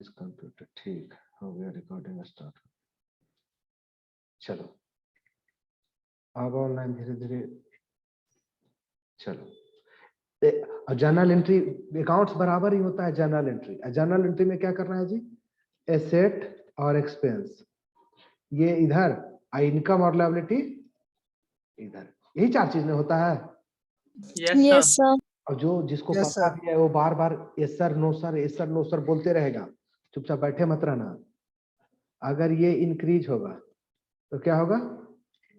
इस कंप्यूटर, ठीक हो गया, रिकॉर्डिंग स्टार्ट। चलो अब ऑनलाइन धीरे धीरे चलो। जर्नल एंट्री अकाउंट्स बराबर ही होता है जर्नल एंट्री। जर्नल एंट्री में क्या करना है जी, एसेट और एक्सपेंस ये इधर, इनकम और लायबिलिटी इधर, यही 4 चीज में होता है। Yes sir. और जो जिसको Yes, पता sir. भी है वो बार बार yes sir no sir yes sir no sir बोलते रहेगा, चुपचाप बैठे मत रहना। अगर ये इंक्रीज होगा तो क्या होगा,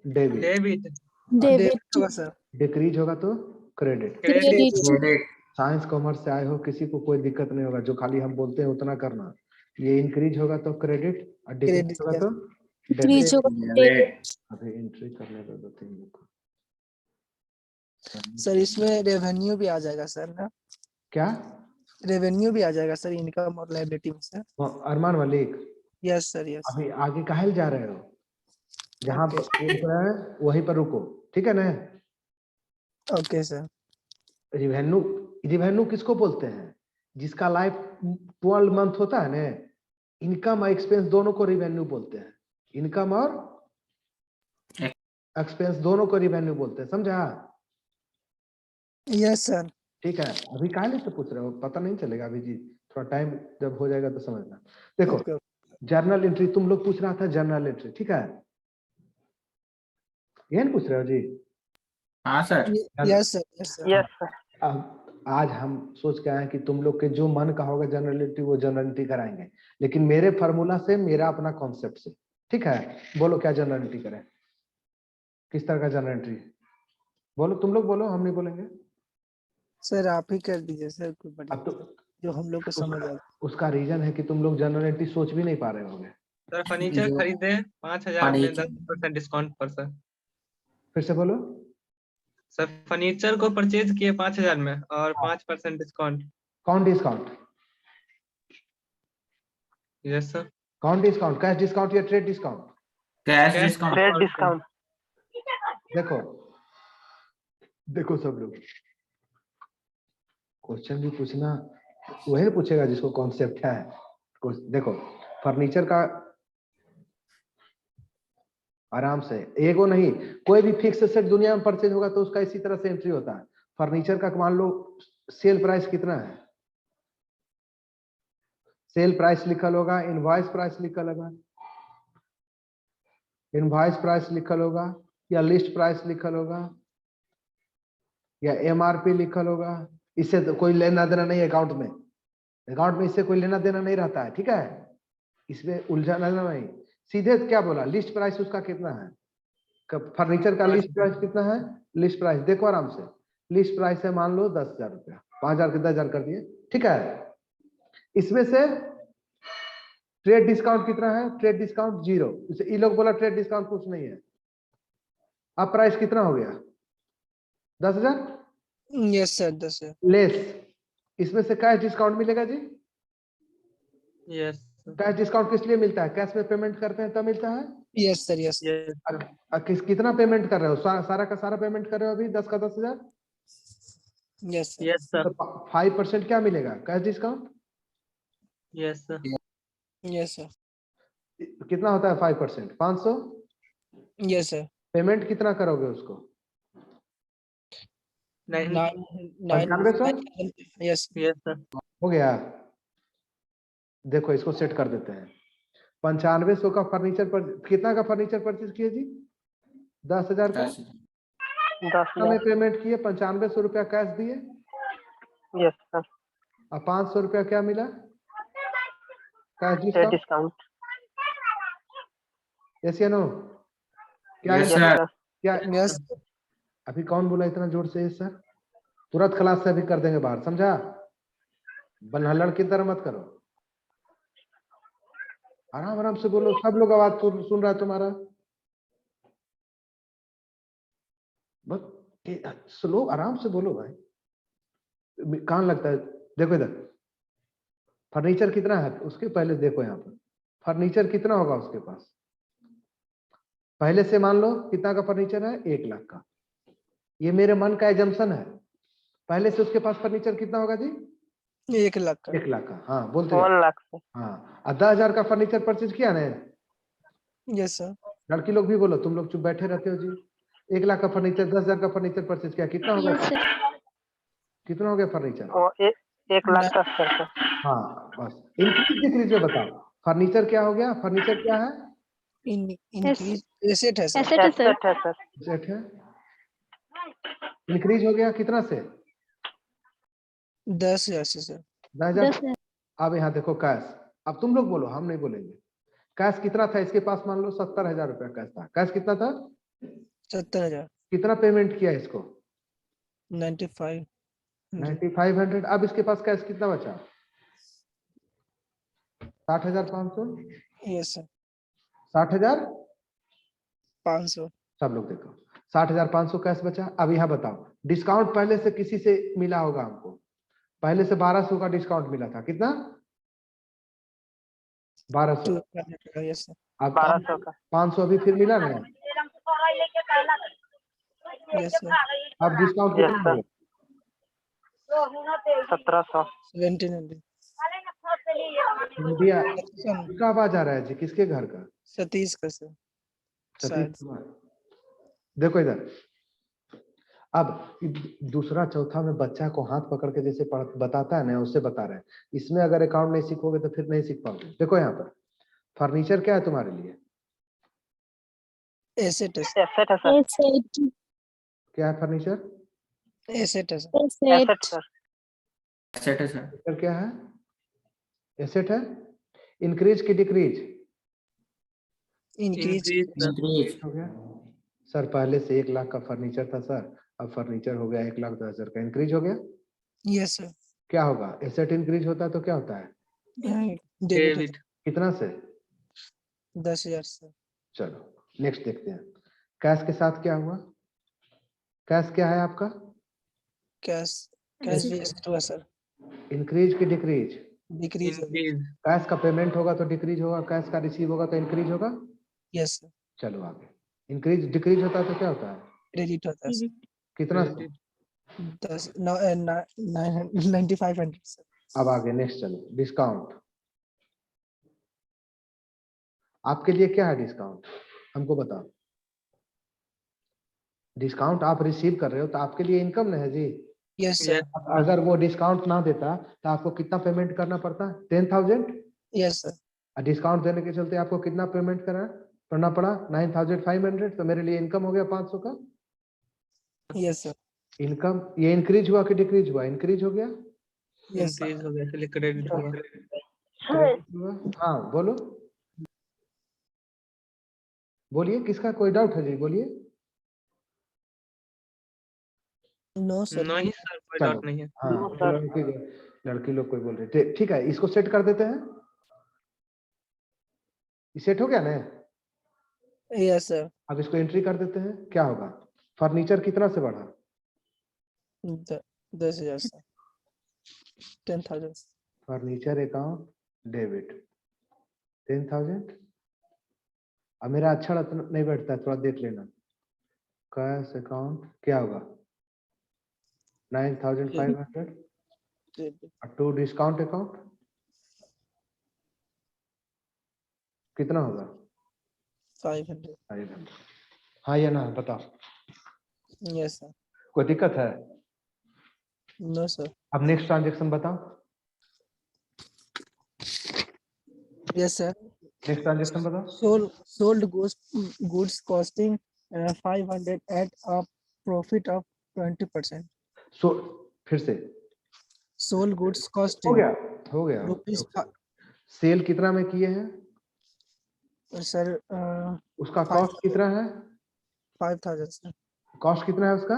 डेबिट। डेबिट। Debit होगा सर। डिक्रीज होगा तो क्रेडिट। क्रेडिट। साइंस कॉमर्स से आए हो, किसी को कोई दिक्कत नहीं होगा, जो खाली हम बोलते हैं उतना करना। ये इंक्रीज होगा तो क्रेडिट और डिक्रीज Credit, होगा yes. तो इंक्रीज डेबिट। होगा डेबिट। अभी एंट्री करने दो 2-3 लोग को। सर इसमें रेवेन्यू भी आ जाएगा सर ना, क्या रेवेन्यू भी आ जाएगा सर इनकम और लायबिलिटी में sir. Armaan Malik, yes sir yes. अभी आगे काहे जा रहे हो, जहां Okay. रुक रहे हैं वहीं पर रुको, ठीक है ना। Okay sir. रिवेन्यू, रिवेन्यू किसको बोलते हैं, जिसका लाइफ 12 मंथ होता है ना, इनकम और एक्सपेंस दोनों को रिवेन्यू बोलते हैं। इनकम और एक्सपेंस दोनों को रिवेन्यू बोलते हैं, समझा। Yes sir. ठीक है, अभी काहे से पूछ रहे हो, पता नहीं चलेगा अभी जी, थोड़ा टाइम जब हो जाएगा तो समझना। देखो ओके। जर्नल एंट्री तुम लोग पूछ रहा था, जर्नल एंट्री, ठीक है, ये नहीं पूछ रहे हो जी। हाँ sir. Yes sir yes sir. Yes sir. अब आज हम सोच के आए हैं कि तुम लोग के जो मन का होगा जनरल एंट्री वो जनरल एंट्री कराएंगे, लेकिन मेरे फार्मूला से, मेरा अपना कॉन्सेप्ट से, ठीक है। बोलो क्या जनरल एंट्री करें, किस तरह का जनरल एंट्री, बोलो तुम लोग बोलो, हम नहीं बोलेंगे। सर आप ही कर दीजिए सर, कोई बड़ी अब तो जो हम लोग को समझ आए। उसका रीजन है कि तुम लोग जनरल एंट्री सोच भी नहीं पा रहे होंगे। सर फर्नीचर खरीदे 5000 में 10% डिस्काउंट पर सर। फिर से बोलो। सर फर्नीचर को परचेज किए 5000 में और 5% डिस्काउंट। कौन डिस्काउंट, यस सर। कौन डिस्काउंट, कैश डिस्काउंट या ट्रेड डिस्काउंट। Cash discount. देखो देखो सब लोग क्वेश्चन भी पूछना, वही पूछेगा जिसको कॉन्सेप्ट है। देखो फर्नीचर का आराम से, एगो नहीं, कोई भी फिक्स सेट दुनिया में परचेज होगा तो उसका इसी तरह से एंट्री होता है। फर्नीचर का मान लो सेल प्राइस कितना है, सेल प्राइस लिखल होगा, इनवॉइस प्राइस लिखल होगा, इनवॉइस प्राइस लिखल होगा, या लिस्ट प्राइस लिखल होगा, या एमआरपी लिखल होगा। इससे तो कोई लेना देना नहीं है अकाउंट में, अकाउंट में इससे कोई लेना देना नहीं रहता है, ठीक है। इसमें उलझना नहीं, सीधे क्या बोला, लिस्ट प्राइस उसका कितना है, फर्नीचर का लिस्ट प्राइस कितना है, लिस्ट प्राइस देखो आराम से, लिस्ट प्राइस है मान लो 10,000 रुपया, 5,000 के 10,000 कर दिए, ठीक है। इसमें से ट्रेड डिस्काउंट कितना है, ट्रेड डिस्काउंट 0, ये लोग बोला ट्रेड डिस्काउंट कुछ नहीं है। अब प्राइस कितना हो गया, 10,000 यस सर 10 सर। लेस, इसमें से कैश डिस्काउंट मिलेगा जी। यस कैश डिस्काउंट किस लिए मिलता है, कैश में पेमेंट करते हैं तब मिलता है। Yes sir yes. कितना पेमेंट कर रहे हो, सारा का सारा पेमेंट कर रहे हो अभी 10 का 10,000। Yes sir. Yes sir. तो 5% क्या मिलेगा, cash discount. Yes sir. Yes sir. कितना होता है 5%, 500। Yes sir. पेमेंट कितना करोगे उसको, 9500। Yes yes sir. हो गया। देखो इसको सेट कर देते हैं, 9500 का फर्नीचर पर, कितना का फर्नीचर परचेज किए जी, 10,000 का। 10,000 में पेमेंट किए, 9500 रुपया कैश दिए, यस सर। और 500 रुपया क्या मिला, cash trade discount. Discount. Yes या नो, क्या यस सर। क्या यस। अभी कौन बोला इतना जोर से, सर तुरंत क्लास से अभी कर देंगे बाहर, समझा। बनहल्लड़ की तरह मत करो, आराम आराम से बोलो, सब लोग आवाज सुन रहा है तुम्हारा, बस स्लो आराम से बोलो भाई, कान लगता है। देखो इधर फर्नीचर कितना है, उसके पहले देखो यहाँ पर फर्नीचर कितना होगा उसके पास, पहले से मान लो कितना का फर्नीचर है, 1 लाख का। ये मेरे मन का एजम्पशन है, पहले से उसके पास फर्नीचर कितना होगा जी, 1 लाख का 1 लाख का, हाँ बोलते जाओ। 1 लाख से। हाँ, और 10,000 का फर्नीचर परचेज किया ना? Yes sir. लड़की लोग भी बोलो, तुम लोग चुप बैठे रहते हो जी। 1 लाख का फर्नीचर, 10,000 का फर्नीचर परचेज किया, कितना हो गया? कितना हो गया फर्नीचर? वो 1 लाख 10 सर। हाँ बस, इंक्रीज डिक्रीज में बताओ। फर्नीचर क्या हो गया? फर्नीचर क्या है? इंक्रीज एसेट है सर। एसेट है सर। सेट है। इंक्रीज हो गया कितना से? 10,000 से सर। 10,000। अब यहाँ देखो कैश, अब तुम लोग बोलो, हम नहीं बोलेंगे। कैश कितना था इसके पास? मान लो 70,000 रुपया कैश था। कैश कितना था? 70,000। कितना पेमेंट किया इसको? 95। 9500। अब इसके पास कैश कितना बचा? 60,500। Yes sir. 60,500। 500। सब लोग देखो, 60,500 कैश बचा। अब यहाँ बताओ, डिस्काउंट पहले से किसी से मिला होगा हमको। पहले से 1200 का डिस्काउंट मिला था। कितना? 1200। Yes sir. अब 1200 का। 500 अभी फिर मिला ना? Yes sir. अब डिस्काउंट यस कितना सर। हो? 1700। 1700। इंडिया किसका आवाज आ रहा है जी? किसके घर का? सतीश का सर। सतीश शायद। कुमार। देखो इधर, अब दूसरा चौथा में बच्चा को हाथ पकड़ के जैसे बताता है ना, उससे बता रहे हैं। इसमें अगर अकाउंट नहीं सीखोगे तो फिर नहीं सीख पाओगे। देखो यहाँ पर फर्नीचर क्या है तुम्हारे लिए? एसेट है सर। एसेट है सर। क्या है फर्नीचर? एसेट है सर। Asset sir. एसेट है सर। फर्नीचर क्या है? एसेट है। इंक्रीज की डिक्रीज? इंक्रीज। इंक्रीज। हो गया सर। पहले से 1 लाख का फर्नीचर था सर, अब फर्नीचर हो गया 1,10,000 का। इंक्रीज हो गया। Yes sir. क्या होगा? एसेट इंक्रीज होता है तो क्या होता है? डेबिट। डेबिट। कितना से? 10,000 सर। चलो नेक्स्ट देखते हैं। कैश के साथ क्या हुआ? कैश क्या है आपका? कैश कैश भी एसेट हुआ सर। इंक्रीज की डिक्रीज? डिक्रीज हो गया। इंक्रीज। कैश का पेमेंट होगा तो डिक्रीज होगा, कैश का रिसीव होगा तो इंक्रीज होगा। Yes sir. चलो आगे। इंक्रीज डिक्रीज होता है तो क्या होता है? क्रेडिट होता है सर। कितना से? क्रेडिट। 9,500 सर। अब आगे नेक्स्ट चलो। डिस्काउंट आपके लिए क्या है? डिस्काउंट हमको बताओ। डिस्काउंट आप रिसीव कर रहे हो तो आपके लिए इनकम नहीं है जी। Yes sir. अगर वो डिस्काउंट ना देता तो आपको कितना पेमेंट करना पड़ता? 10,000। Yes sir. डिस्काउंट देने के चलते आपको कितना पेमेंट करना पड़ा? 9,500। तो मेरे लिए इनकम हो गया 500 का। Yes sir. इनकम ये इंक्रीज हुआ कि डिक्रीज हुआ? इंक्रीज हो गया। यस इंक्रीज हो गया, इसलिए क्रेडिट हुआ। क्रेडिट हुआ। हाँ बोलो, बोलिए, किसका कोई डाउट है जी? बोलिए। No sir. नहीं सर, कोई चलो डाउट नहीं है। हाँ, नो सर। लड़की लोग कोई बोल रहे। ठीक है, इसको सेट कर देते हैं। सेट हो गया ना? Yes sir. अब इसको एंट्री कर देते हैं। क्या होगा? फर्नीचर कितना से बढ़ा? 10,000 सर। 10,000। Furniture account debit 10,000। अब मेरा अच्छा नहीं बैठता है, थोड़ा देख लेना। कैश अकाउंट क्या होगा? 9,500। टू डिस्काउंट अकाउंट कितना होगा? 500। 500। हाँ या ना बताओ। Yes sir. कोई दिक्कत है? No sir. अब नेक्स्ट ट्रांजेक्शन बताओ। Yes sir. नेक्स्ट ट्रांजेक्शन बताओ। sold goods costing 500 at a profit of 20%. सो फिर से sold goods हो costing गया, हो गया। rupees सेल कितना में किए हैं? सर उसका कॉस्ट कितना है? 5,000 सर। कॉस्ट कितना है उसका?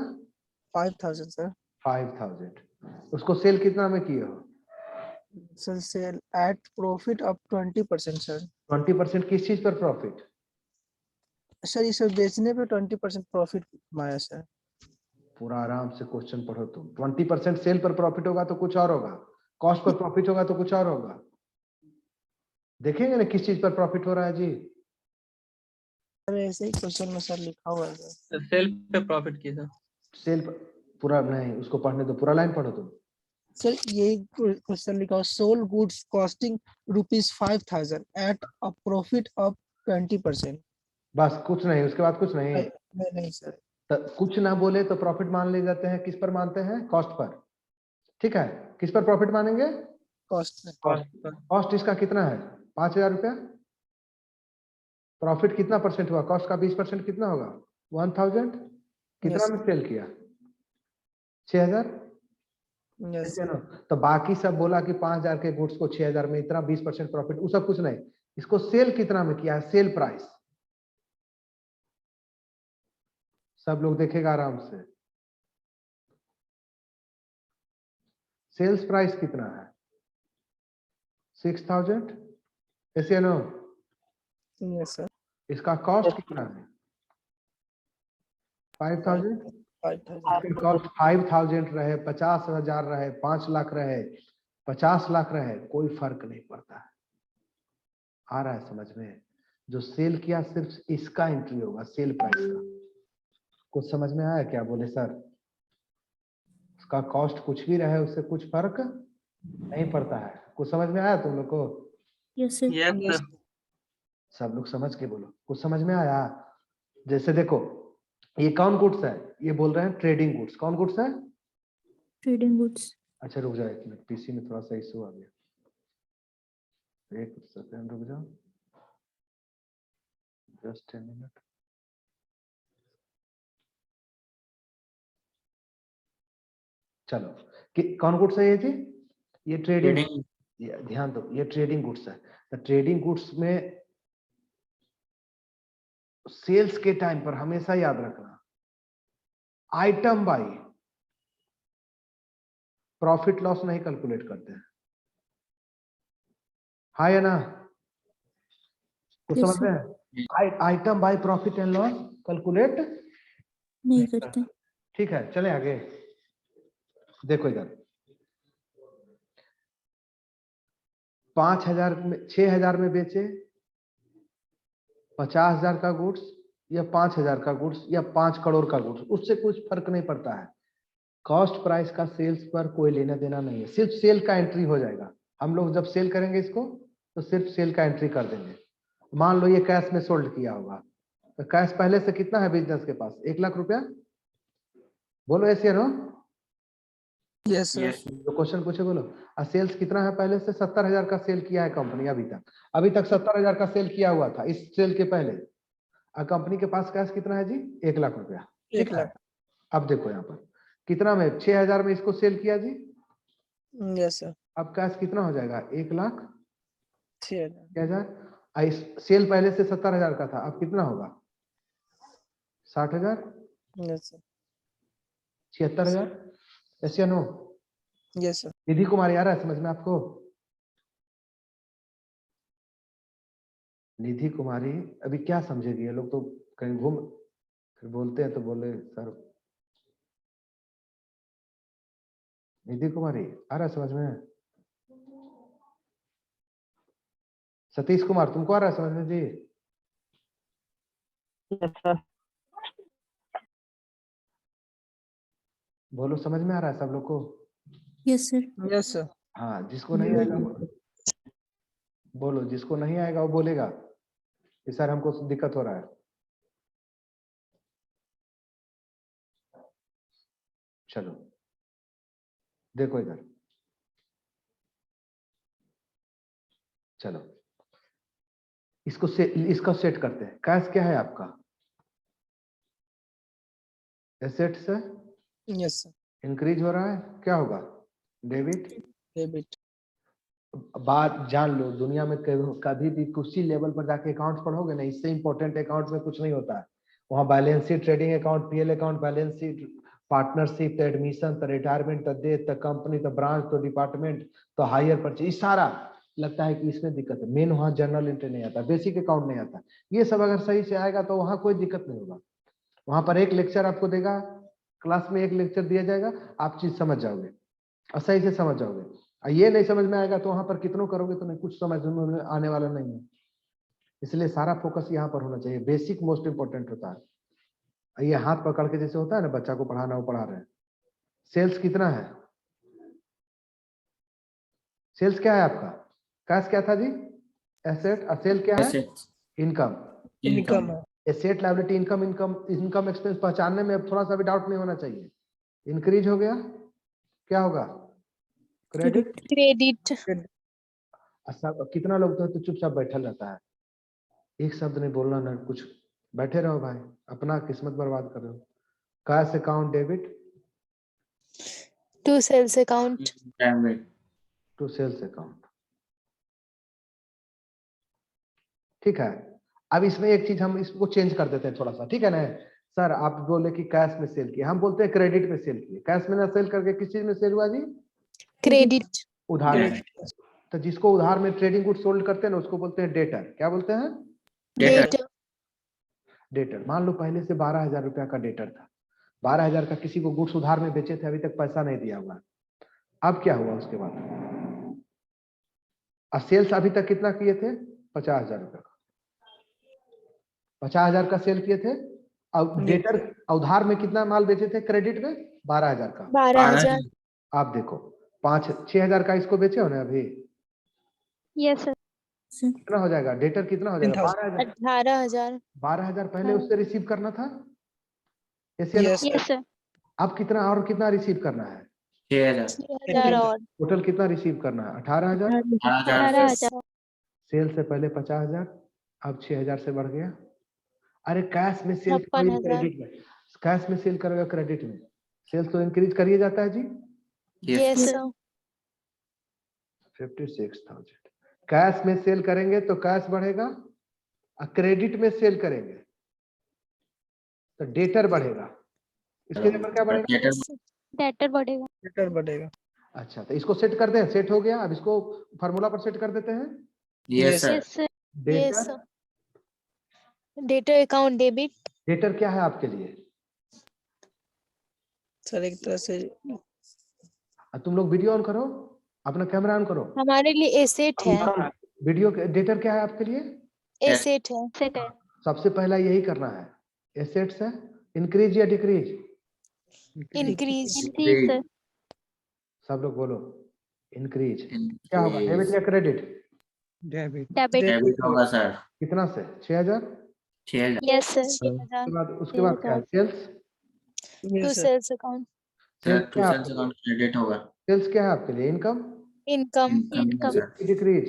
5,000 सर। 5,000। उसको सेल कितना में किए हो? Sir sell at profit of 20% sir. 20% किस चीज पर प्रॉफिट? सर इसे बेचने पे 20% प्रॉफिट कमाया सर। पूरा आराम से क्वेश्चन पढ़ो तुम। 20% सेल पर प्रॉफिट होगा तो कुछ और होगा, कॉस्ट पर प्रॉफिट होगा तो कुछ और होगा। देखेंगे ना किस चीज पर प्रॉफिट हो रहा है जी। सर ऐसे ही क्वेश्चन में सर लिखा हुआ है सर। सेल पे प्रॉफिट की सर। सेल पर पूरा नहीं, उसको पढ़ने दो, पूरा लाइन पढ़ो तुम। सर ये क्वेश्चन लिखा हो sold goods costing ₹5,000 at a profit of 20%। बस कुछ नहीं, उसके बाद कुछ नहीं। नहीं सर। तो कुछ ना बोले तो प्रॉफिट मान ले जाते हैं, किस पर मानते हैं? Cost per. ठीक है, किस पर प्रॉफिट मानेंगे? कॉस्ट कॉस्ट इसका कितना है? 5,000 रुपया। प्रॉफिट कितना परसेंट हुआ? कॉस्ट का 20% कितना होगा? 1,000। कितना Yes. में सेल किया? 6,000। यस ठीक है ना? तो बाकी सब बोला कि 5,000 के गुड्स को 6,000 में इतना 20% प्रॉफिट, वो सब कुछ नहीं। इसको सेल कितना में किया है? Sale price. सब लोग देखेगा आराम से। सेल्स प्राइस कितना है? 6,000। ऐसे नो। Yes sir. इसका कॉस्ट कितना है? 5,000। 5,000। कॉस्ट 5,000 रहे, 50,000 रहे, 5 लाख रहे, 50 लाख रहे, कोई फर्क नहीं पड़ता है। आ रहा है समझ में? जो सेल किया सिर्फ इसका एंट्री होगा, सेल प्राइस का। कुछ समझ में आया क्या? बोले सर उसका कॉस्ट कुछ भी रहे, उससे कुछ फर्क नहीं पड़ता है। कुछ समझ में आया तुम लोग को? Yes sir. Yes Yes. Sir. सब लोग समझ के बोलो, कुछ समझ में आया? जैसे देखो ये कौन गुड्स है? ये बोल रहे हैं ट्रेडिंग गुड्स। कौन गुड्स है? Trading goods. अच्छा रुक जाओ एक मिनट, पीसी में थोड़ा सा इशू आ गया, एक सेकंड रुक जाओ, जस्ट ए मिनट। चलो कि कौन गुड्स है ये जी? ये ट्रेडिंग। ट्रेडिंग ध्यान दो, ये ट्रेडिंग गुड्स है। तो ट्रेडिंग गुड्स में सेल्स के टाइम पर हमेशा याद रखना, आइटम बाय प्रॉफिट लॉस नहीं कैलकुलेट करते हैं। हाँ या ना? कुछ Yes, समझ में है? Item by profit and loss calculate नहीं करते। ठीक है, चले आगे। देखो इधर 5,000 में, 6,000 में बेचे, 50,000 का गुड्स या 5,000 का गुड्स या 5 करोड़ का गुड्स, उससे कुछ फर्क नहीं पड़ता है। कॉस्ट प्राइस का सेल्स पर कोई लेना देना नहीं है, सिर्फ सेल का एंट्री हो जाएगा। हम लोग जब सेल करेंगे इसको तो सिर्फ सेल का एंट्री कर देंगे। मान लो ये कैश में सोल्ड किया होगा, तो कैश पहले से कितना है बिजनेस के पास? 1 लाख रुपया। बोलो ऐसे नो, यस सर। यस जो क्वेश्चन पूछे बोलो। और सेल्स कितना है पहले से? 70,000 का सेल किया है कंपनी अभी तक 70,000 का सेल किया हुआ था इस सेल के पहले। और कंपनी के पास कैश कितना है जी? 1 लाख रुपया। 1 लाख। अब देखो यहाँ पर कितना में, 6,000 में इसको सेल किया जी। Yes sir. अब कैश कितना हो जाएगा? 6,000। 1,06,000। सेल पहले से 70,000 का था, अब कितना होगा? 60,000, यस सर। 76,000। ऐसे no? Yes sir. Nidhi Kumar आ रहा है समझ में आपको? निधि कुमारी अभी क्या समझेगी? ये लोग तो कहीं घूम फिर बोलते हैं तो बोले सर। निधि कुमारी आ रहा है समझ में? सतीश कुमार तुमको आ रहा है समझ में जी? Yes sir. बोलो समझ में आ रहा है सब लोग को? Yes sir. Yes sir. हाँ, जिसको नहीं आएगा बोलो, जिसको नहीं आएगा वो बोलेगा कि सर हमको दिक्कत हो रहा है। चलो देखो इधर, चलो इसको सेट करते हैं। कैश क्या है आपका? एसेट्स है, यस सर। इंक्रीज हो रहा है, क्या होगा? डेबिट। डेबिट। बात जान लो, दुनिया में कभी भी किसी लेवल पर जाके अकाउंट पढ़ोगे ना, इससे इंपॉर्टेंट अकाउंट में कुछ नहीं होता है। वहाँ balance sheet, trading account, PL account, balance sheet, partnership, admission, तो रिटायरमेंट, तो डेथ, तो कंपनी, तो ब्रांच, तो डिपार्टमेंट, तो हायर परचेज, सारा लगता है कि इसमें दिक्कत है। मेन वहाँ जनरल एंट्री नहीं आता, बेसिक अकाउंट नहीं आता। ये सब अगर सही से आएगा तो वहाँ कोई दिक्कत नहीं होगा। वहां पर एक लेक्चर आपको देगा, क्लास में एक लेक्चर दिया जाएगा, आप चीज समझ जाओगे और सही से समझ जाओगे। और ये नहीं समझ में आएगा तो वहां पर कितनों करोगे तो नहीं, कुछ समझ में आने वाला नहीं है। इसलिए सारा फोकस यहाँ पर होना चाहिए, बेसिक मोस्ट इंपॉर्टेंट होता है। ये हाथ पकड़ के जैसे होता है ना, बच्चा को पढ़ाना, वो पढ़ा रहे हैं। सेल्स कितना है? सेल्स क्या है आपका? कैश क्या था जी? एसेट। और सेल क्या है? Assets. इनकम। इनकम है। Asset, liability, income, income expense पहचानने में अब थोड़ा सा भी डाउट नहीं होना चाहिए। इंक्रीज हो गया, क्या होगा? क्रेडिट। Credit. अच्छा, कितना लोग तो चुपचाप बैठल रहता है, एक शब्द नहीं बोलना ना कुछ, बैठे रहो भाई, अपना किस्मत बर्बाद कर रहे हो। Cash account debit To sales account. Debit. To sales account. ठीक है, अब इसमें एक चीज हम इसको चेंज कर देते हैं थोड़ा सा, ठीक है ना सर? आप बोले कि कैश में सेल किया, हम बोलते हैं क्रेडिट में सेल किए। कैश में ना सेल करके किस चीज में सेल हुआ जी? Credit. उधार में। तो जिसको उधार में ट्रेडिंग गुड सोल्ड करते हैं ना, उसको बोलते हैं डेटर। क्या बोलते हैं? Debtor. डेटर। मान लो पहले से 12,000 रुपया का डेटर था, 12,000 का किसी को गुड्स उधार में बेचे थे, अभी तक पैसा नहीं दिया हुआ। अब क्या हुआ उसके बाद? और सेल्स अभी तक कितना किए थे? 50,000 रुपया का, 50,000 का सेल किए थे। अब डेटर उधार में कितना माल बेचे थे? क्रेडिट में 12,000 का। 12,000. आप देखो 5-6,000 का इसको बेचे हो ना अभी, यस सर। कितना हो जाएगा? डेटर कितना हो जाएगा? 12,000। 18,000. 12,000 पहले हाँ। उससे रिसीव करना था। Yes, yes sir. अब कितना और कितना रिसीव करना है? 6,000. 6,000 और. टोटल कितना रिसीव करना है? 18,000। 18,000। सेल से पहले 50,000, अब 6,000 से बढ़ गया। अरे कैश में सेल 56,000. क्रेडिट में, कैश में सेल करेगा क्रेडिट में, सेल्स तो इंक्रीज करिए जाता है जी। Yes, sir. sir. 56,000। कैश में सेल करेंगे तो कैश बढ़ेगा, और क्रेडिट में सेल करेंगे तो डेटर बढ़ेगा। इसके जगह क्या बढ़ेगा? Debtor. डेटर बढ़ेगा। डेटर बढ़ेगा। अच्छा, तो इसको सेट कर दें। सेट हो गया, अब इसको फार्मूला पर सेट कर देते हैं। Yes, sir. Yes sir. Yes, debtor. sir. Data account debit. Debtor क्या है आपके लिए? सर एक तरह से तुम लोग वीडियो ऑन करो, अपना कैमरा ऑन करो। हमारे लिए एसेट है। वीडियो डेटर क्या है आपके लिए? एसेट है. सेट है। सबसे पहला यही करना है। एसेट्स है, इंक्रीज या डिक्रीज? इंक्रीज. Increase sir. सब लोग बोलो इंक्रीज। क्या होगा? डेबिट या क्रेडिट? डेबिट। डेबिट। Debit होगा सर. कितना से? 6,000। 6,000. Yes sir. उसके बाद क्या है? Sales. To sales account. Sir sales to क्या? सेल्स अकाउंट क्रेडिट होगा. सेल्स क्या है आपके लिए? Income. Income. Income sir. Decrease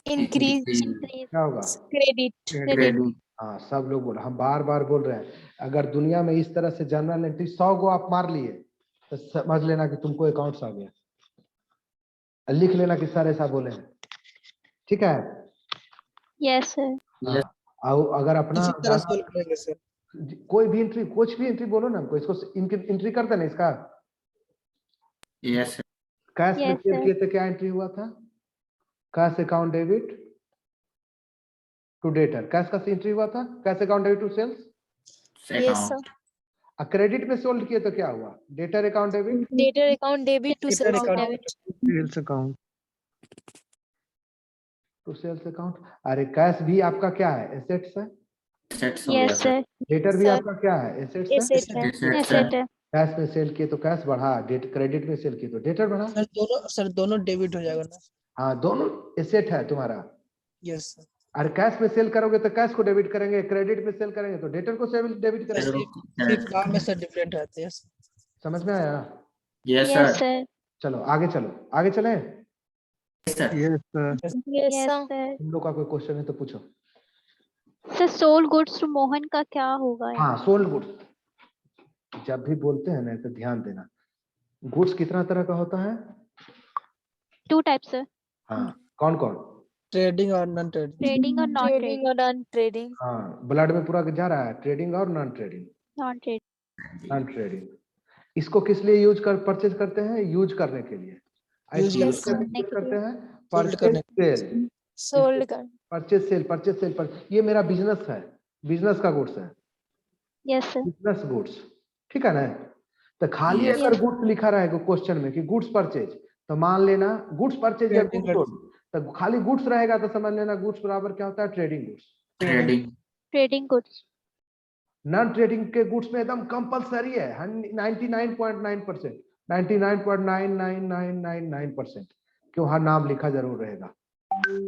increase. Increase. क्या होगा? क्रेडिट. क्रेडिट. हाँ, सब लोग बोलो, हम बार बार बोल रहे हैं। अगर दुनिया में इस तरह से जनरल एंट्री 100 को आप मार लिए तो समझ लेना कि तुमको अकाउंट्स आ गया। लिख लेना कि सर ऐसा बोले हैं, ठीक है? Yes sir. Yes. और अगर अपना इसी तरह सोल्व करेंगे सर। कोई भी एंट्री, कुछ भी एंट्री बोलो ना हमको, इसको एंट्री कर देना इसका। Yes, sir. कैश में Yes, सेल sir. किए थे, क्या एंट्री हुआ था? Cash account debit to debtor. Cash का एंट्री हुआ था, cash account debit to sales. Yes Account. Sir. Credit में सोल्ड किए तो क्या हुआ? Debtor account debit debtor account debit to debtor sales account debit. Sales account. To sales account. अरे cash भी आपका क्या है? एसेट्स है। Assets हो गया यस सर. सर। डेटर भी सर, आपका क्या है? एसेट्स है। एसेट है. Assets एसेट है. है। कैश में सेल किए तो कैश बढ़ा, क्रेडिट में सेल किए तो डेटर बढ़ा। सर दोनों डेबिट हो जाएगा ना? हाँ, दोनों एसेट है तुम्हारा। Yes sir. और कैश में सेल करोगे तो कैश को डेबिट करेंगे, क्रेडिट में सेल करेंगे तो डेटर को डेबिट करेंगे। सिर्फ नाम में सर डिफरेंट रहते हैं। समझ में आया? Yes, yes sir. सर। चलो आगे चलो, आगे चले। Yes, sir. Yes sir. Yes yes sir. Sir. तुम लोग का कोई क्वेश्चन है तो पूछो। Sir sold goods to Mohan का क्या होगा? हाँ, सोल्ड गुड्स जब भी बोलते हैं ना तो ध्यान देना, गुड्स कितना तरह का होता है? 2 टाइप सर। हाँ, कौन कौन? ट्रेडिंग और नॉन ट्रेडिंग। ट्रेडिंग और नॉन ट्रेडिंग ट्रेडिंग। और नॉन ट्रेडिंग. हाँ, ब्लड में पूरा जा रहा है, ट्रेडिंग और non trading. Non trading. Non trading इसको किस लिए यूज कर परचेज करते हैं? यूज करने के लिए। यूज ICU करने करने के यूज करते हैं। सोल्ड परचेज करने सेल, सोल्ड कर. परचेज सेल, परचेज सेल पर ये मेरा बिजनेस है, बिजनेस का गुड्स है, यस सर। बिजनेस गुड्स, ठीक है ना? तो खाली Yes. अगर गुड्स लिखा रहेगा क्वेश्चन में कि गुड्स परचेज, तो मान लेना गुड्स परचेज या Trading गुड्स सोल्ड, तो खाली गुड्स रहेगा तो समझ लेना गुड्स बराबर क्या होता है? Trading goods. Trading. Trading goods. Non trading के गुड्स में एकदम कंपलसरी है 99.9%, 99.99999%। कि वहां नाम लिखा जरूर रहेगा,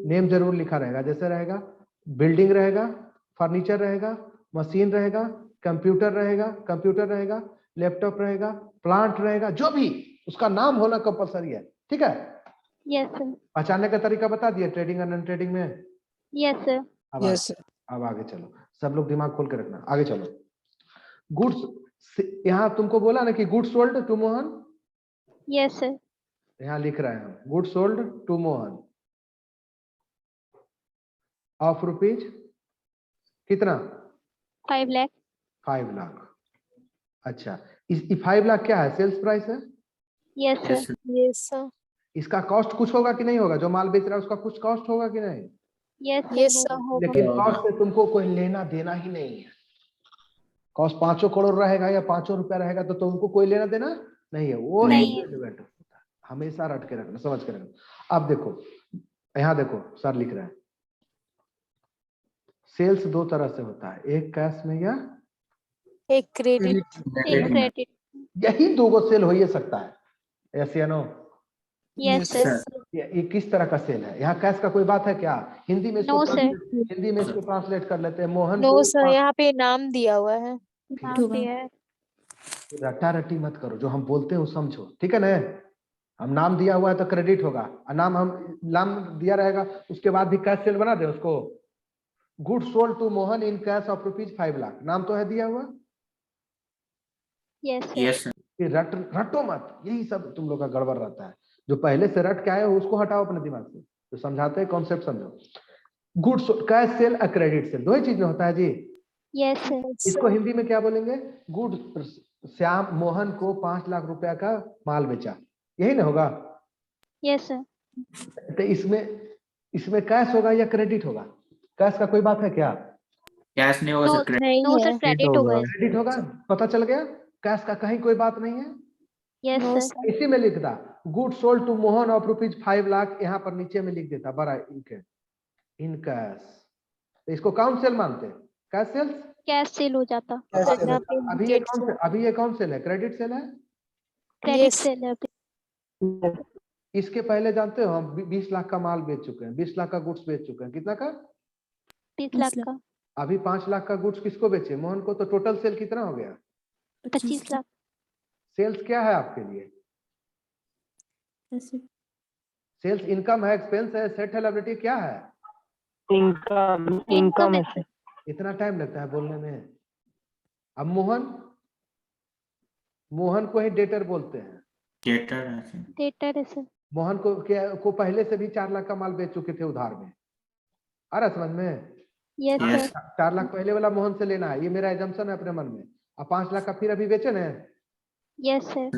नेम जरूर लिखा रहेगा। जैसे रहेगा बिल्डिंग रहेगा, फर्नीचर रहेगा, मशीन रहेगा, कंप्यूटर रहेगा, लैपटॉप रहेगा, प्लांट रहेगा, जो भी उसका नाम होना कंपलसरी है। ठीक है, Yes, sir. पहचानने का तरीका बता दिया ट्रेडिंग और नॉन ट्रेडिंग में। Yes, sir. अब Yes, sir. अब आगे चलो, सब लोग दिमाग खोल के रखना, आगे चलो। गुड्स, यहाँ तुमको बोला ना कि goods sold to Mohan, Yes, sir. यहाँ लिख रहे हैं हम, goods sold to Mohan of rupees कितना, 5 lakh. 5 लाख। अच्छा, इस 5 लाख क्या है, सेल्स प्राइस है। Yes, sir. Yes, sir. Yes, sir. इसका कॉस्ट कुछ होगा कि नहीं होगा, जो माल बेच रहा है उसका कुछ कॉस्ट होगा कि नहीं। Yes, sir. Yes, sir. होगा। लेकिन होगा। कॉस्ट से तुमको कोई लेना देना ही नहीं है। कॉस्ट 5 करोड़ रहेगा या 5 रुपया रहेगा तो तुमको कोई लेना देना नहीं है, वो नहीं है। irrelevant होता है। हमेशा रट के रखना, समझ के रखना। अब देखो, यहाँ देखो सर लिख रहे हैं, सेल्स 2 तरह से होता है, एक कैश में या एक क्रेडिट। एक Credit. credit. यही 2 गो सेल हो ही सकता है। यस या no, Yes, Yes, sir. Sir. ये किस तरह का सेल है, यहाँ कैश का कोई बात है क्या। हिंदी में इसको No, sir. हिंदी में इसको ट्रांसलेट कर लेते हैं। मोहन नो को सर, यहाँ पे नाम दिया हुआ है। नाम दिया है। रटा रटी मत करो, जो हम बोलते हैं वो समझो, ठीक है ना। हम नाम दिया हुआ है तो क्रेडिट होगा, और नाम दिया रहेगा उसके बाद भी कैश सेल बना दे उसको। Good sold to Mohan in cash of rupees 5 lakh, नाम तो है दिया हुआ। Yes, sir. Yes, sir. ये रटो मत, यही सब तुम लोग का गड़बड़ रहता है। जो पहले से रट के आए हो उसको हटाओ अपने दिमाग से, तो समझाते हैं कॉन्सेप्ट समझो। गुड कैश सेल और क्रेडिट सेल, दो ही चीज में होता है जी। Yes, sir. इसको हिंदी में क्या बोलेंगे, गुड श्याम मोहन को 5 लाख रुपया का माल बेचा, यही ना होगा। Yes, sir. तो इसमें कैश होगा या क्रेडिट होगा, कैश का कोई बात है क्या। Cash नहीं होगा No, sir. Credit. नहीं no, sir. है। Credit होगा। क्रेडिट होगा, पता चल गया, कैश का कहीं कोई बात नहीं है। Yes, no sir. सर। इसी में लिखता good sold to Mohan of rupees 5 lakh, यहाँ पर नीचे में लिख देता बड़ा इन कैश। तो इसको कौन सेल मानते हैं, कैश सेल्स। कैश सेल हो जाता। Yes, sir, sir. यहाँ पे अभी ये get कौन से, अभी ये कौन सेल है, क्रेडिट सेल है। Credit Yes. सेल है अभी। इसके पहले जानते हो हम 20 लाख का माल बेच चुके हैं, 20 लाख का गुड्स बेच चुके हैं, कितना का, 30 लाख का। अभी 5 लाख का गुड्स किसको बेचे, मोहन को। तो टोटल सेल कितना हो गया, 25 लाख। सेल्स क्या है आपके लिए, सेल्स इनकम है, एक्सपेंस है, सेट है, लायबिलिटी क्या है। इनकम है सर। इतना टाइम लगता है बोलने में। अब मोहन को ही डेटर बोलते हैं। Debtor है sir. डेटर है सर। मोहन को पहले से भी 4 लाख का माल बेच चुके थे उधार में, आ रहा समझ में। Yes Yes. सर। 4 लाख पहले वाला मोहन से लेना है, ये मेरा एजम्पशन है अपने मन में। अब 5 लाख का फिर अभी बेचे ना, यस सर।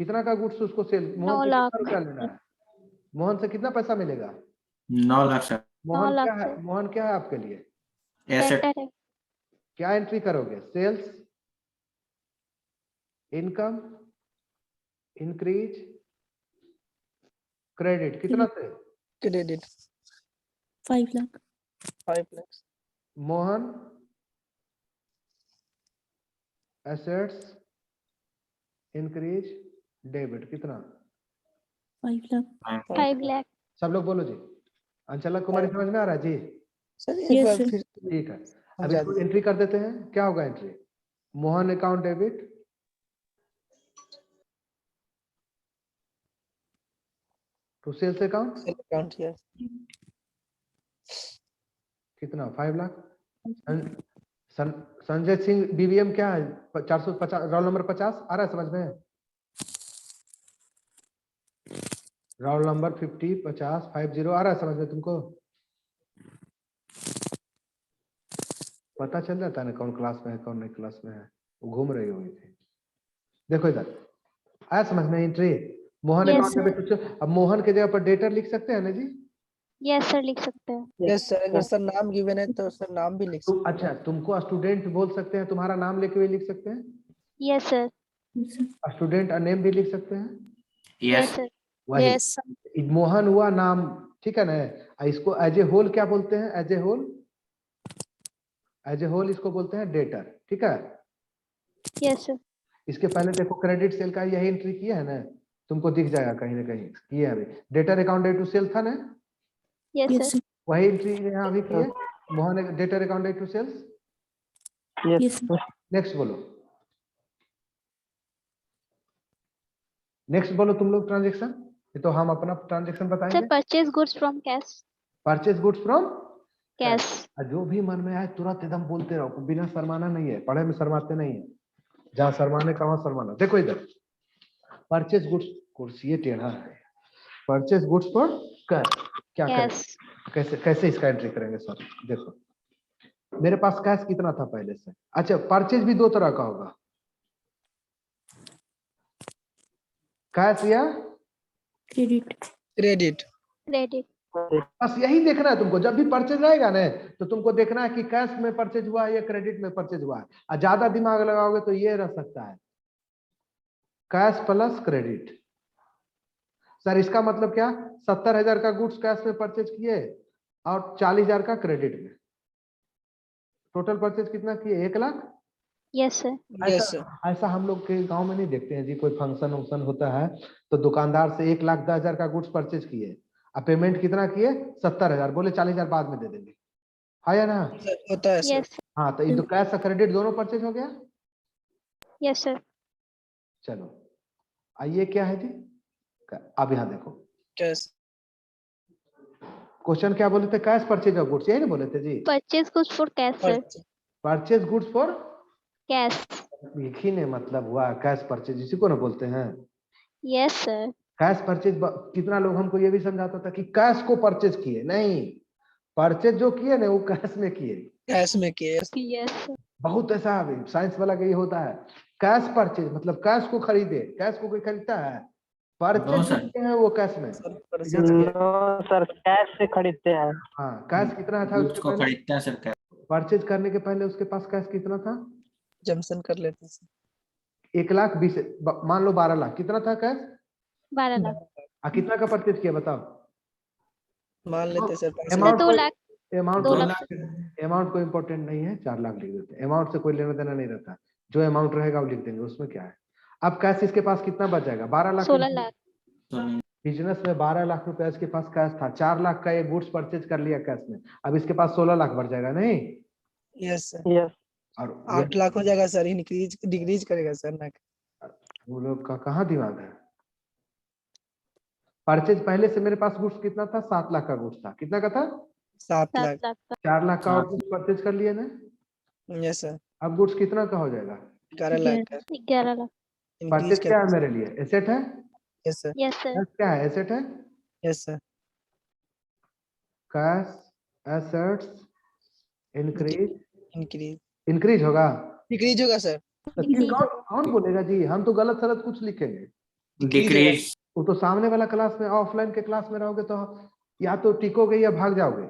कितना का गुड्स उसको सेल, मोहन 9 से लाख। कितना रुपया लेना है, मोहन से कितना पैसा मिलेगा। 9 लाख sir. 9 लाख क्या है, से। मोहन क्या है आपके लिए, Asset. डेटर है। क्या एंट्री करोगे, सेल्स, इनकम, इंक्रीज, क्रेडिट, कितना से, Credit. 5 lakh. 5 lakhs. Mohan assets, increase, debit, कितना। 5 lakh. 5 लाख। सब लोग बोलो जी। अंचला कुमारी समझ में आ रहा है जी, सर एक Yes, बार sir. फिर ठीक है। अब समझा इसको दीजिए। एंट्री कर देते हैं, क्या होगा entry, Mohan account debit, to sales account, Sell account here. कितना 5 लाख। संजय सिंह बीबीएम क्या है, 450, रोल नंबर 50 आ रहा है समझ में, रोल नंबर 50 50 50 आ रहा है समझ में तुमको, पता चल जाता है ना कौन क्लास में है कौन नहीं क्लास में है, वो घूम रही होगी थी। देखो इधर आया समझ में entry, Mohan Yes, account debit. अब मोहन के जगह पर डेटर लिख सकते हैं ना जी। यस सर लिख सकते हैं। Yes, sir. अगर सर नाम गिवन है तो सर नाम भी लिख सकते अच्छा, तुमको स्टूडेंट बोल सकते हैं, तुम्हारा नाम लेके भी लिख सकते हैं, yes sir. Yes, sir. Student का नेम भी लिख सकते हैं। Yes Yes. सर। वही Yes, sir. मोहन हुआ नाम, ठीक है ना। इसको एज ए होल क्या बोलते हैं, एज ए होल इसको बोलते हैं डेटर, ठीक है। Yes sir. इसके पहले देखो क्रेडिट सेल का यही एंट्री किया है ना, तुमको दिख जाएगा कहीं ना कहीं किए अभी। डेटर अकाउंट टू सेल था ना, Yes, Yes, sir. sir. वही एंट्री यहाँ अभी किए। Mohan debtor account to sales. Yes, sir. Next बोलो, नेक्स्ट बोलो तुम लोग ट्रांजेक्शन। ये तो हम अपना ट्रांजेक्शन Sir, बताएंगे। purchase goods from cash. Purchase goods from Cash. जो भी मन में आए तुरंत एकदम बोलते रहो, बिना शर्माना नहीं है, पढ़े में शर्माते नहीं है, जहाँ शर्माने का वहां शर्माना। देखो इधर परचेज गुड्स, कुर्सी ये टेढ़ा है, परचेज गुड्स फॉर कैश, क्या करें, Cash. कैसे कैसे इसका एंट्री करेंगे सर। देखो मेरे पास कैश कितना था पहले से। अच्छा परचेज भी दो तरह का होगा, कैश या Credit. क्रेडिट। Credit. बस यही देखना है तुमको। जब भी परचेज आएगा ना तो तुमको देखना है कि कैश में परचेज हुआ है या क्रेडिट में परचेज हुआ है। और ज्यादा दिमाग लगाओगे तो ये रह सकता है कैश प्लस क्रेडिट। सर इसका मतलब क्या, 70,000 का गुड्स कैश में परचेज किए और 40,000 का क्रेडिट में, टोटल परचेज कितना किए, 1 lakh. Yes, sir. Yes sir. ऐसा हम लोग के गांव में नहीं देखते हैं जी, कोई फंक्शन वंक्शन होता है तो दुकानदार से 1,10,000 का गुड्स परचेज किए और पेमेंट कितना किए, 70,000, बोले 40,000 बाद में दे देंगे, है या ना। होता है सर। Yes. हाँ तो ये तो कैश और क्रेडिट दोनों परचेज हो गया। Yes, sir. चलो आइए क्या है जी, अब यहाँ देखो कैश। क्वेश्चन क्या बोले थे, कैश परचेज ऑफ गुड्स, यही ना बोले थे जी। Purchase goods for cash, sir. Purchase goods for Cash. एक ही ने मतलब हुआ कैश परचेज, इसी को ना बोलते हैं Yes, sir. Cash purchase. कितना लोग हमको ये भी समझाता था कि कैश को परचेज किए, नहीं, परचेज जो किए ना वो कैश में किए। कैश में किए। Yes, sir. बहुत ऐसा साइंस वाला का ये होता है, कैश परचेज मतलब कैश को खरीदे, कैश को कोई खरीदता है, No, परचेज sir. किए हैं वो कैश में। सर परचेज किए। सर कैश से खरीदते हैं। हाँ कैश कितना था गुड्स उसके को पहले, खरीदते हैं सर कैश। परचेज करने के पहले उसके पास कैश कितना था, जमसन कर लेते हैं सर। 1,20,000, मान लो 12 लाख कितना था कैश, 12 lakh. कितना का परचेज किया बताओ। मान लेते हैं sir. Sir, amount 2 lakh. Amount 2 को lakh. अमाउंट को इम्पोर्टेंट नहीं है, 4 लाख लिख देते हैं, अमाउंट से कोई लेना देना नहीं रहता, जो अमाउंट रहेगा वो लिख देंगे, उसमें क्या है। अब कैश इसके पास कितना बच जाएगा, 12 लाख। 16 lakh. बिजनेस में 12 लाख रुपया इसके पास कैश था, 4 लाख का ये गुड्स परचेज कर लिया कैश में, अब इसके पास 16 लाख बढ़ जाएगा नहीं। Yes sir. यस। और 8 लाख हो जाएगा सर, इंक्रीज डिक्रीज करेगा सर ना। वो लोग का कहाँ दिमाग है। परचेज पहले से मेरे पास गुड्स कितना था, 7 लाख का गुड्स था, कितना का था, 7 7 लाख। lakh. 4 लाख का और गुड्स परचेज कर लिए ना, यस सर। अब गुड्स कितना का हो जाएगा, 11 लाख का 11 lakh. इंक्रीज परचेज क्या है कर। मेरे लिए, एसेट है। Yes sir. Yes, sir. Cash क्या है, एसेट है। Yes sir. Cash assets increase, increase increase होगा। डिक्रीज होगा सर। तो फिर कौन बोलेगा जी, हम तो गलत सलत कुछ लिखेंगे। डिक्रीज। वो तो सामने वाला क्लास में, ऑफलाइन के क्लास में रहोगे तो या तो टिकोगे या भाग जाओगे।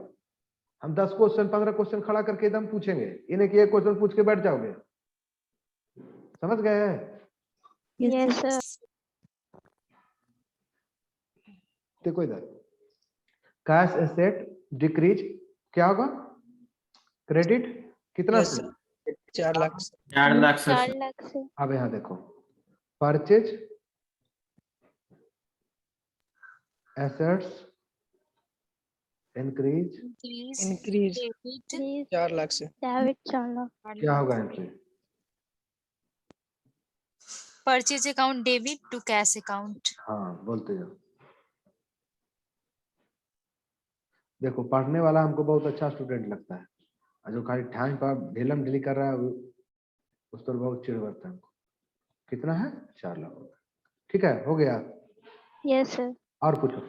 हम 10 क्वेश्चन 15 क्वेश्चन खड़ा करके एकदम पूछेंगे, इन्हें कि एक क्वेश्चन पूछ के बैठ जाओगे, समझ गए। Yes, sir. देखो इधर कैश एसेट डिक्रीज क्या होगा, क्रेडिट कितना यस से? सर। 4 लाख से। 4 लाख से 4 lakh से. अब यहाँ देखो purchase assets increase increase Please 4 lakh से। debit 4 lakh. क्या होगा entry, purchase account debit to cash account. हाँ बोलते जाओ। देखो पढ़ने वाला हमको बहुत अच्छा स्टूडेंट लगता है, और जो खाली टाइम पर ढीलम ढीली कर रहा है उस पर बहुत चिढ़ बढ़ता है हमको। कितना है, 4 लाख, ठीक है हो गया। Yes, sir. और पूछो,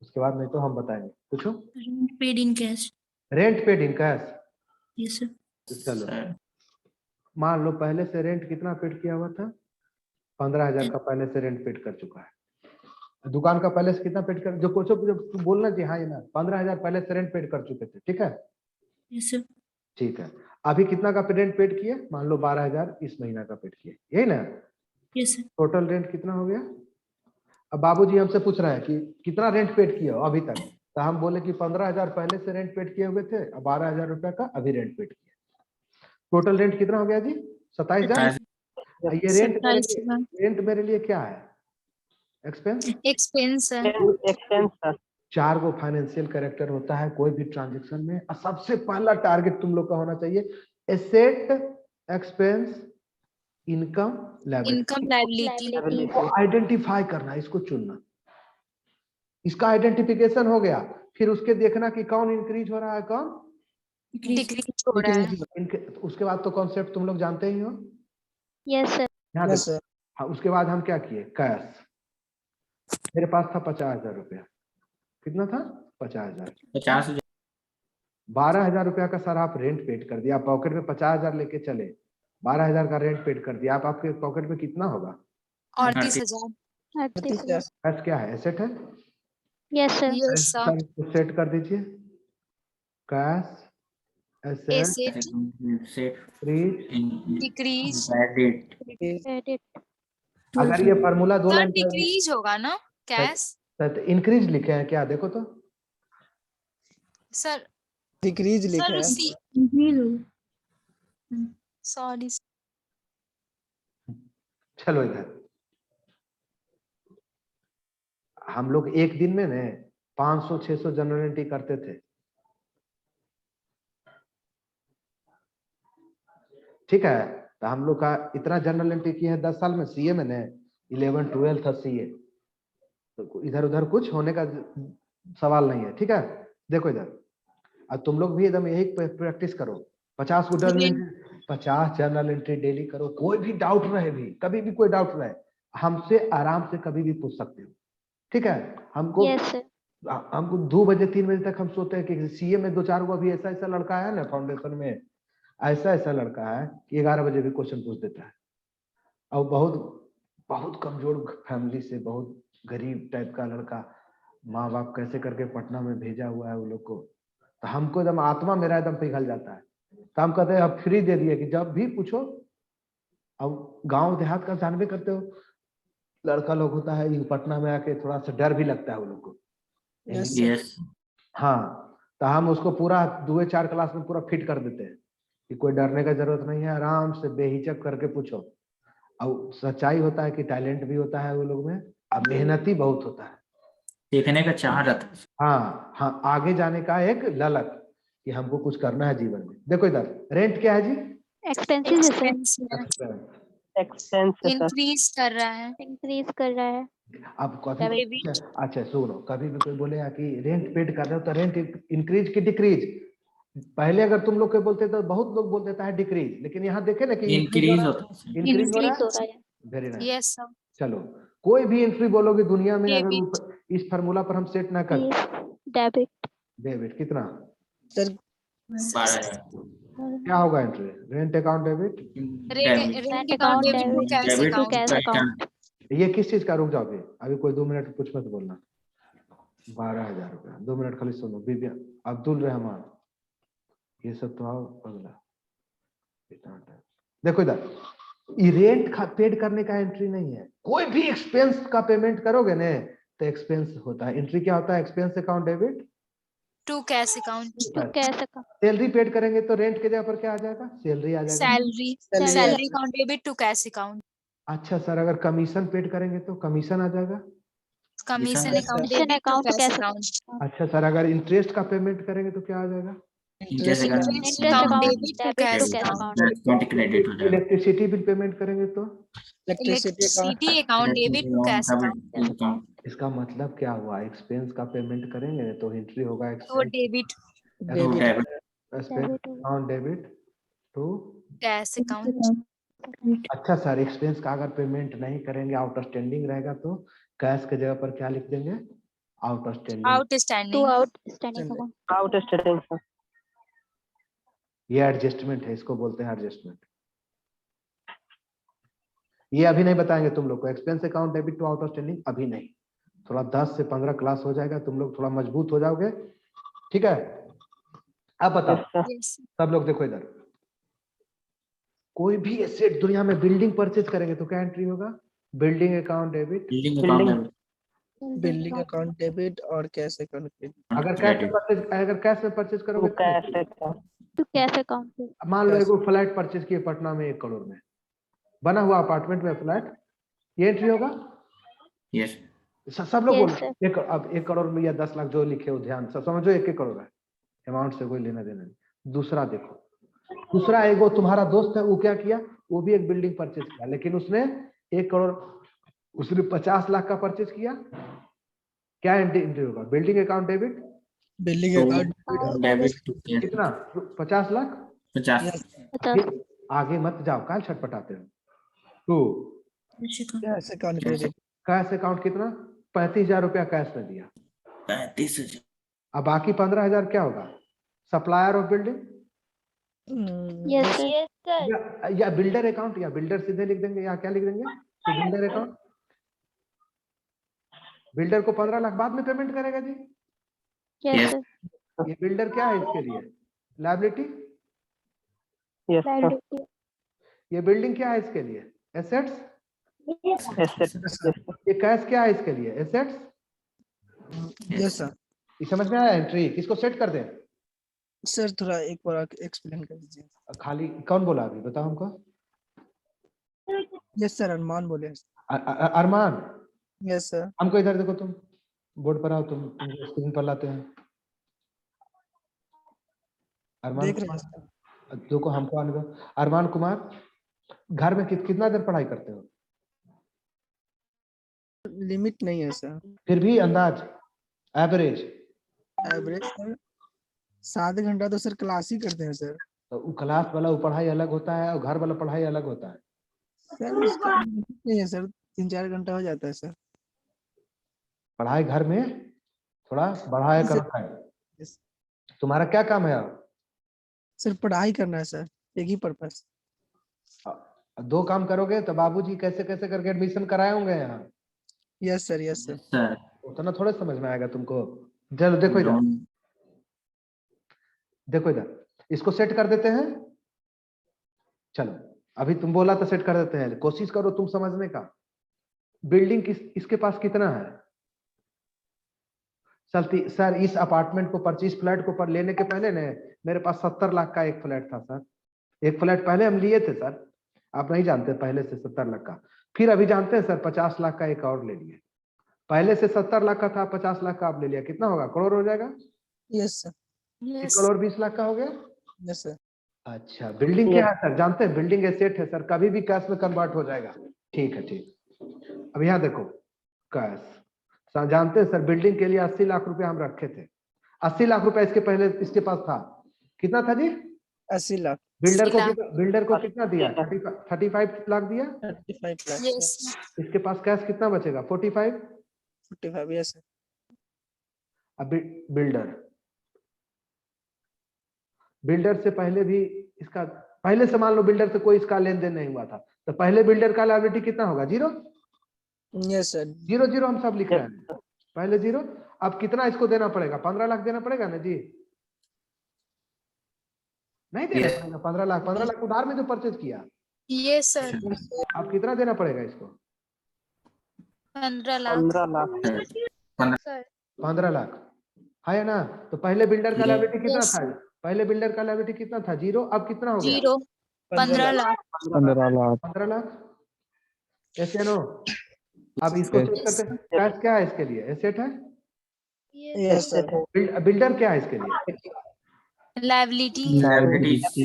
उसके बाद नहीं तो हम बताएंगे, पूछो। Rent paid in cash. Rent paid in cash, Yes, sir. चलो सर। मान लो पहले से रेंट कितना पेड किया हुआ था, 15,000 का पहले से रेंट पेड कर चुका है। दुकान का पहले से कितना पेड कर, जो पूछो जो बोलना जी हाँ या ना, 15,000 पहले से रेंट पेड कर चुके थे, ठीक है। Yes, sir. ठीक है, अभी कितना का रेंट पेड किए, मान लो 12,000 इस महीना का पेड किए, यही ना। Yes, sir. टोटल रेंट कितना हो गया। अब बाबूजी हमसे पूछ रहे हैं कि कितना रेंट पेड किया हो अभी तक, तो हम बोले कि 15,000 पहले से रेंट पेड किए हुए थे, और 12,000 रुपया का अभी रेंट पेड किया। टोटल रेंट कितना हो गया जी, 27,000। ये रेंट मेरे लिए क्या है, एक्सपेंस एक्सपेंस है। Expense sir. 4 गो फाइनेंशियल कैरेक्टर होता है कोई भी ट्रांजेक्शन में, और सबसे पहला टारगेट तुम लोग का होना चाहिए asset, expense, income, liability. Income liability. इसको आइडेंटिफाई करना, इसको चुनना, इसका आइडेंटिफिकेशन हो गया, फिर उसके देखना कि कौन इंक्रीज हो रहा है, कौन डिक्रीज हो रहा है। उसके बाद तो कॉन्सेप्ट तुम लोग जानते ही हो। Yes sir. ध्यान यस रखो। सर। हाँ, उसके बाद हम क्या किए, कैश। मेरे पास था 50,000 रुपया। कितना था? 50,000। 50,000 12,000 रुपया का सर आप रेंट पेड कर दिया, पॉकेट में 50,000 लेके चले, 12,000 का रेंट पेड कर दिया, आप आपके पॉकेट में कितना होगा? 38,000। 38,000। कैश क्या है? एसेट है। Yes sir. Yes sir. Sir इसको सेट कर दीजिए, cash, asset, asset set decrease. Credit. Credit. अगर ये फार्मूला 2 सर लाइन का डिक्रीज होगा ना कैश? इंक्रीज लिखे हैं क्या? देखो तो सर डिक्रीज लिखा सर है। सी इंक्रीज होगा। सॉरी। चलो इधर, हम लोग एक दिन में ने 500-600 जनरल एंट्री करते थे, ठीक है? तो हम लोग का इतना जनरल एंट्री किया है 10 साल में। सीए में ने 11 12 था सीए, तो इधर उधर कुछ होने का सवाल नहीं है, ठीक है? देखो इधर, अब तुम लोग भी एकदम यही प्रैक्टिस करो, 50 को general entry, 50 general entry daily करो। कोई भी डाउट रहे, भी कभी भी कोई डाउट रहे, हमसे आराम से कभी भी पूछ सकते हो, ठीक है? हमको यस सर। हमको 2 बजे 3 बजे तक हम सोते हैं कि सीए में 2-4 को अभी ऐसा ऐसा लड़का है ना फाउंडेशन में, ऐसा ऐसा लड़का है कि 11 बजे भी क्वेश्चन पूछ देता है, और बहुत बहुत कमजोर फैमिली से, बहुत गरीब टाइप का लड़का, माँ बाप कैसे करके पटना में भेजा हुआ है वो लोग को। तो हमको एकदम आत्मा मेरा एकदम पिघल जाता है। तो हम कहते हैं अब फ्री दे दिए कि जब भी पूछो। अब गांव देहात का जानबे करते हो, लड़का लोग होता है ये पटना में आके थोड़ा सा डर भी लगता है वो लोग को। यस यस हाँ, तो हम उसको पूरा 2-4 क्लास में पूरा फिट कर देते हैं कि कोई डरने का जरूरत नहीं है, आराम से बेहिचक करके पूछो। और सच्चाई होता है कि टैलेंट भी होता है वो लोग में, और मेहनती बहुत होता है, सीखने का चाह रहता है। हाँ हाँ, आगे जाने का एक ललक कि हमको कुछ करना है जीवन में। देखो इधर, रेंट क्या है जी? एक्सपेंसेस है सर। एक्सपेंस एक्सपेंस है सर। इंक्रीज कर रहा है। इंक्रीज कर रहा है। अब कभी डेबिट। अच्छा सुनो, कभी भी कोई बोलेगा कि रेंट पेड कर रहे हो तो रेंट इंक्रीज की डिक्रीज, पहले अगर तुम लोग के बोलते तो बहुत लोग बोल देता है डिक्रीज, लेकिन यहाँ देखे ना कि इंक्रीज होता है। इंक्रीज हो रहा इंक्रीज हो रहा है। है। Very nice. Yes sir. चलो, कोई भी एंट्री बोलोगे दुनिया में, अगर डेबिट। इस फार्मूला पर हम सेट ना कर, डेबिट। डेबिट कितना सर 12,000 क्या होगा entry? Rent account debit. Rent account debit to cash debit to account. Cash account. ये किस चीज का? रुक जाओ अभी कोई 2 मिनट कुछ मत बोलना। 12,000 रुपया, 2 मिनट खाली सुनो। बीबी अब्दुल रहमान, ये सब तो आओ अगला। देखो इधर, ये रेंट पेड करने का एंट्री नहीं है। कोई भी एक्सपेंस का पेमेंट करोगे ना तो एक्सपेंस होता है। एंट्री क्या होता है? Expense account debit to cash account. To cash account. Salary paid करेंगे तो रेंट के जगह पर क्या आ जाएगा? सैलरी आ जाएगा। Salary account debit to cash account. अच्छा सर, अगर कमीशन पेड करेंगे तो कमीशन आ जाएगा। Commission account commission debit to account cash cash account. अच्छा सर, अगर इंटरेस्ट का पेमेंट करेंगे तो क्या आ जाएगा? Interest interest account debit to cash account. Account credit हो जाएगा। इलेक्ट्रिसिटी बिल पेमेंट करेंगे तो electricity account debit to cash account. इसका मतलब क्या हुआ? एक्सपेंस का पेमेंट करेंगे तो एंट्री होगा तो debit debit account debit to. Cash account. अच्छा सर, एक्सपेंस का अगर पेमेंट नहीं करेंगे, आउटस्टैंडिंग रहेगा तो कैश के जगह पर क्या लिख देंगे? Outstanding. To outstanding. Outstanding account. Outstanding sir. ये एडजस्टमेंट है, इसको बोलते हैं एडजस्टमेंट। ये अभी नहीं बताएंगे तुम लोग को, expense account debit to outstanding अभी नहीं, थोड़ा 10 से 15 क्लास हो जाएगा, तुम लोग थोड़ा मजबूत हो जाओगे, ठीक है? अब बताओ सब लोग, देखो इधर, कोई भी एसेट दुनिया में बिल्डिंग परचेज करेंगे तो क्या एंट्री होगा? Building account debit. Building account debit और कैश अकाउंट क्रेडिट। अगर कैश में परचेज करोगे टू कैश अकाउंट। मान लो एगो फ्लैट परचेज किए पटना में 1 करोड़ में, बना हुआ अपार्टमेंट में फ्लैट, ये एंट्री होगा। यस सब लोग Yes, बोलो sir. एक, अब 1 करोड़ या 10 लाख जो लिखे हो ध्यान से समझो, 1 करोड़ है, अमाउंट से कोई लेना देना नहीं। दूसरा देखो, दूसरा एगो तुम्हारा दोस्त है, वो क्या किया, वो भी एक बिल्डिंग परचेज किया, लेकिन उसने 1 करोड़, उसने 50 लाख का परचेज किया। क्या एंट्री होगा? बिल्डिंग अकाउंट डेबिट बिल्डिंग तो अकाउंट डेबिट टू कैश कितना? 50 लाख। 50 यस ये आगे मत जाओ, काल छटपटाते हो। तो cash account credit cash account कितना? 35,000 रुपया कैश में दिया। 35,000 अब बाकी 15,000 क्या होगा? Supplier of building Yes, sir. या बिल्डर अकाउंट, या बिल्डर सीधे लिख देंगे, या क्या लिख देंगे? तो बिल्डर अकाउंट, बिल्डर को 15 लाख बाद में पेमेंट करेगा जी। Yes, sir. ये बिल्डर क्या है इसके लिए? लायबिलिटी। Yes, sir. Liability. ये बिल्डिंग क्या है इसके लिए? एसेट्स। Asset. Yes, sir. ये कैश क्या है इसके लिए? एसेट्स। Yes sir. ये समझ में आया? एंट्री किसको सेट कर दें? सर थोड़ा एक बार एक्सप्लेन कर दीजिए। खाली कौन बोला अभी, बताओ हमको। यस सर, अरमान बोले। अरमान, यस सर। हमको इधर देखो, तुम बोर्ड पर आओ, तुम स्क्रीन पर लाते हैं। अरमान देख रहे कुमार, हैं सर। देखो हमको आने दो। अरमान कुमार, घर में कितना देर पढ़ाई करते हो? लिमिट नहीं है सर। फिर भी अंदाज, एवरेज। एवरेज सर 7 घंटा तो सर क्लास ही करते हैं सर। तो वो क्लास वाला वो पढ़ाई अलग होता है, और घर वाला पढ़ाई अलग होता है। सर उसका लिमिट नहीं है सर, 3-4 घंटा हो जाता है सर। पढ़ाई घर में थोड़ा बढ़ाया सर, करता है। yes, तुम्हारा क्या काम है अब? सर पढ़ाई करना है सर, एक ही पर्पस। 2 काम करोगे तो बाबूजी कैसे कैसे करके एडमिशन कराए होंगे यहाँ। Yes sir, yes sir. Sir उतना थोड़े समझ में आएगा तुमको। चलो देखो इधर, देखो इधर, इसको सेट कर देते हैं। चलो अभी तुम बोला तो सेट कर देते हैं, कोशिश करो तुम समझने का। बिल्डिंग इसके पास कितना है? चलती सर, इस अपार्टमेंट को 25 फ्लैट को पर लेने के पहले ने मेरे पास 70 लाख का एक फ्लैट था सर। एक फ्लैट पहले हम लिए थे सर, आप नहीं जानते, पहले से 70 लाख का। फिर अभी जानते हैं सर, 50 लाख का एक और ले लिए। पहले से 70 लाख का था, 50 लाख का आप ले लिया, कितना होगा? करोड़ हो जाएगा। Yes sir. 1 करोड़ 20 लाख का हो गया। Yes sir. अच्छा, बिल्डिंग क्या है सर? जानते हैं बिल्डिंग एसेट है सर, कभी भी कैश में कन्वर्ट हो जाएगा। ठीक है, ठीक। अब यहाँ देखो, कैश सर, जानते हैं सर, बिल्डिंग के लिए 80 लाख रुपए हम रखे थे। 80 लाख रुपए इसके पहले इसके पास था। कितना था जी? 80 लाख। बिल्डर को 80 लाख। बिल्डर को कितना दिया? 35 लाख दिया। 35 लाख। यस इसके पास कैश कितना बचेगा? 45। 45 यस सर। अब बिल्डर से पहले भी इसका, पहले से मान लो बिल्डर से कोई इसका लेन देन नहीं हुआ था, तो पहले बिल्डर का लायबिलिटी कितना होगा? 0। Yes sir. 0 0 हम सब लिख रहे हैं, पहले 0। अब कितना इसको देना पड़ेगा? 15 लाख देना पड़ेगा ना जी? नहीं देना पड़ेगा 15 लाख। 15 लाख उधार में जो परचेज किया। Yes sir. अब कितना देना पड़ेगा इसको? 15 लाख। 15 लाख। 15 लाख है या ना? तो पहले बिल्डर का लायबिलिटी कितना Yes. था? पहले बिल्डर का लायबिलिटी कितना था? 0। अब कितना हो गया? 0 15 लाख। 15 लाख। 15 लाख। ऐसे नो। अब इसको चेक करते हैं, कैश क्या है इसके लिए? एसेट है। Yes sir. बिल्डर क्या है इसके लिए? लायबिलिटी।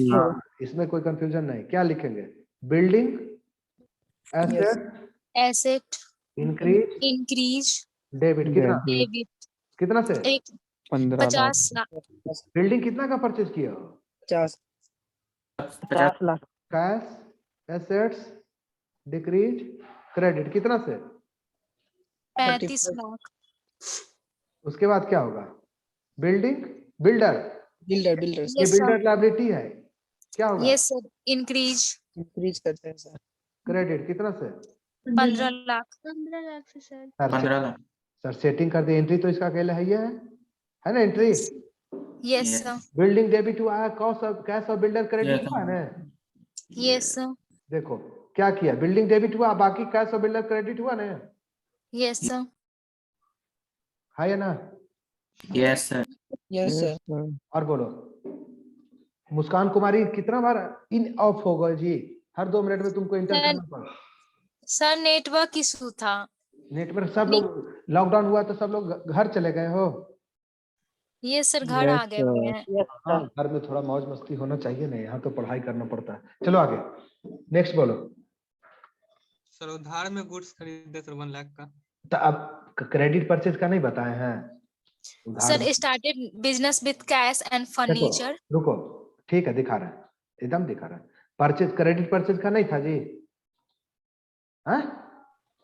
हाँ, इसमें कोई कंफ्यूजन नहीं। क्या लिखेंगे? Building asset asset increase increase debit. कितना? डेबिट कितना से? 50 लाख। बिल्डिंग कितना का परचेज किया? 50 50 lakh. Cash assets decrease credit कितना से? 35 लाख। उसके बाद क्या होगा? बिल्डिंग बिल्डर, बिल्डर ये Yes, sir. बिल्डर लायबिलिटी है, क्या होगा? Yes sir. इंक्रीज इंक्रीज करते हैं सर। क्रेडिट कितना से? 15 लाख। 15 लाख से sir. Sir 15 lakh sir setting कर दे। एंट्री तो इसका अकेला है, ये है ना entry? Yes sir. Building debit हुआ है, कैश और बिल्डर क्रेडिट Yes. हुआ है ना? Yes sir. देखो क्या किया, बिल्डिंग डेबिट हुआ, बाकी कैश और बिल्डर क्रेडिट हुआ ना? Yes sir. है या ना? Yes sir yes sir. और बोलो, मुस्कान कुमारी कितना बार इन ऑफ हो गए जी? हर 2 मिनट में तुमको इंटर सर, करना पड़ा। सर नेटवर्क इशू था। नेटवर्क सब लोग लॉकडाउन हुआ तो सब लोग घर चले गए हो? ये सर घर आ गए हुए हैं। Yes, हाँ, sir. घर में थोड़ा मौज मस्ती होना चाहिए ना, यहाँ तो पढ़ाई करना पड़ता है। चलो आगे, नेक्स्ट बोलो। सर उधार में गुड्स खरीदे सर 1 लाख का। तो अब क्रेडिट परचेज का नहीं बताए हैं? उधार sir started business with cash and देखो, फर्नीचर। रुको, ठीक है, दिखा रहा है, एकदम दिखा रहा है। परचेज, क्रेडिट परचेज का नहीं था जी? हाँ,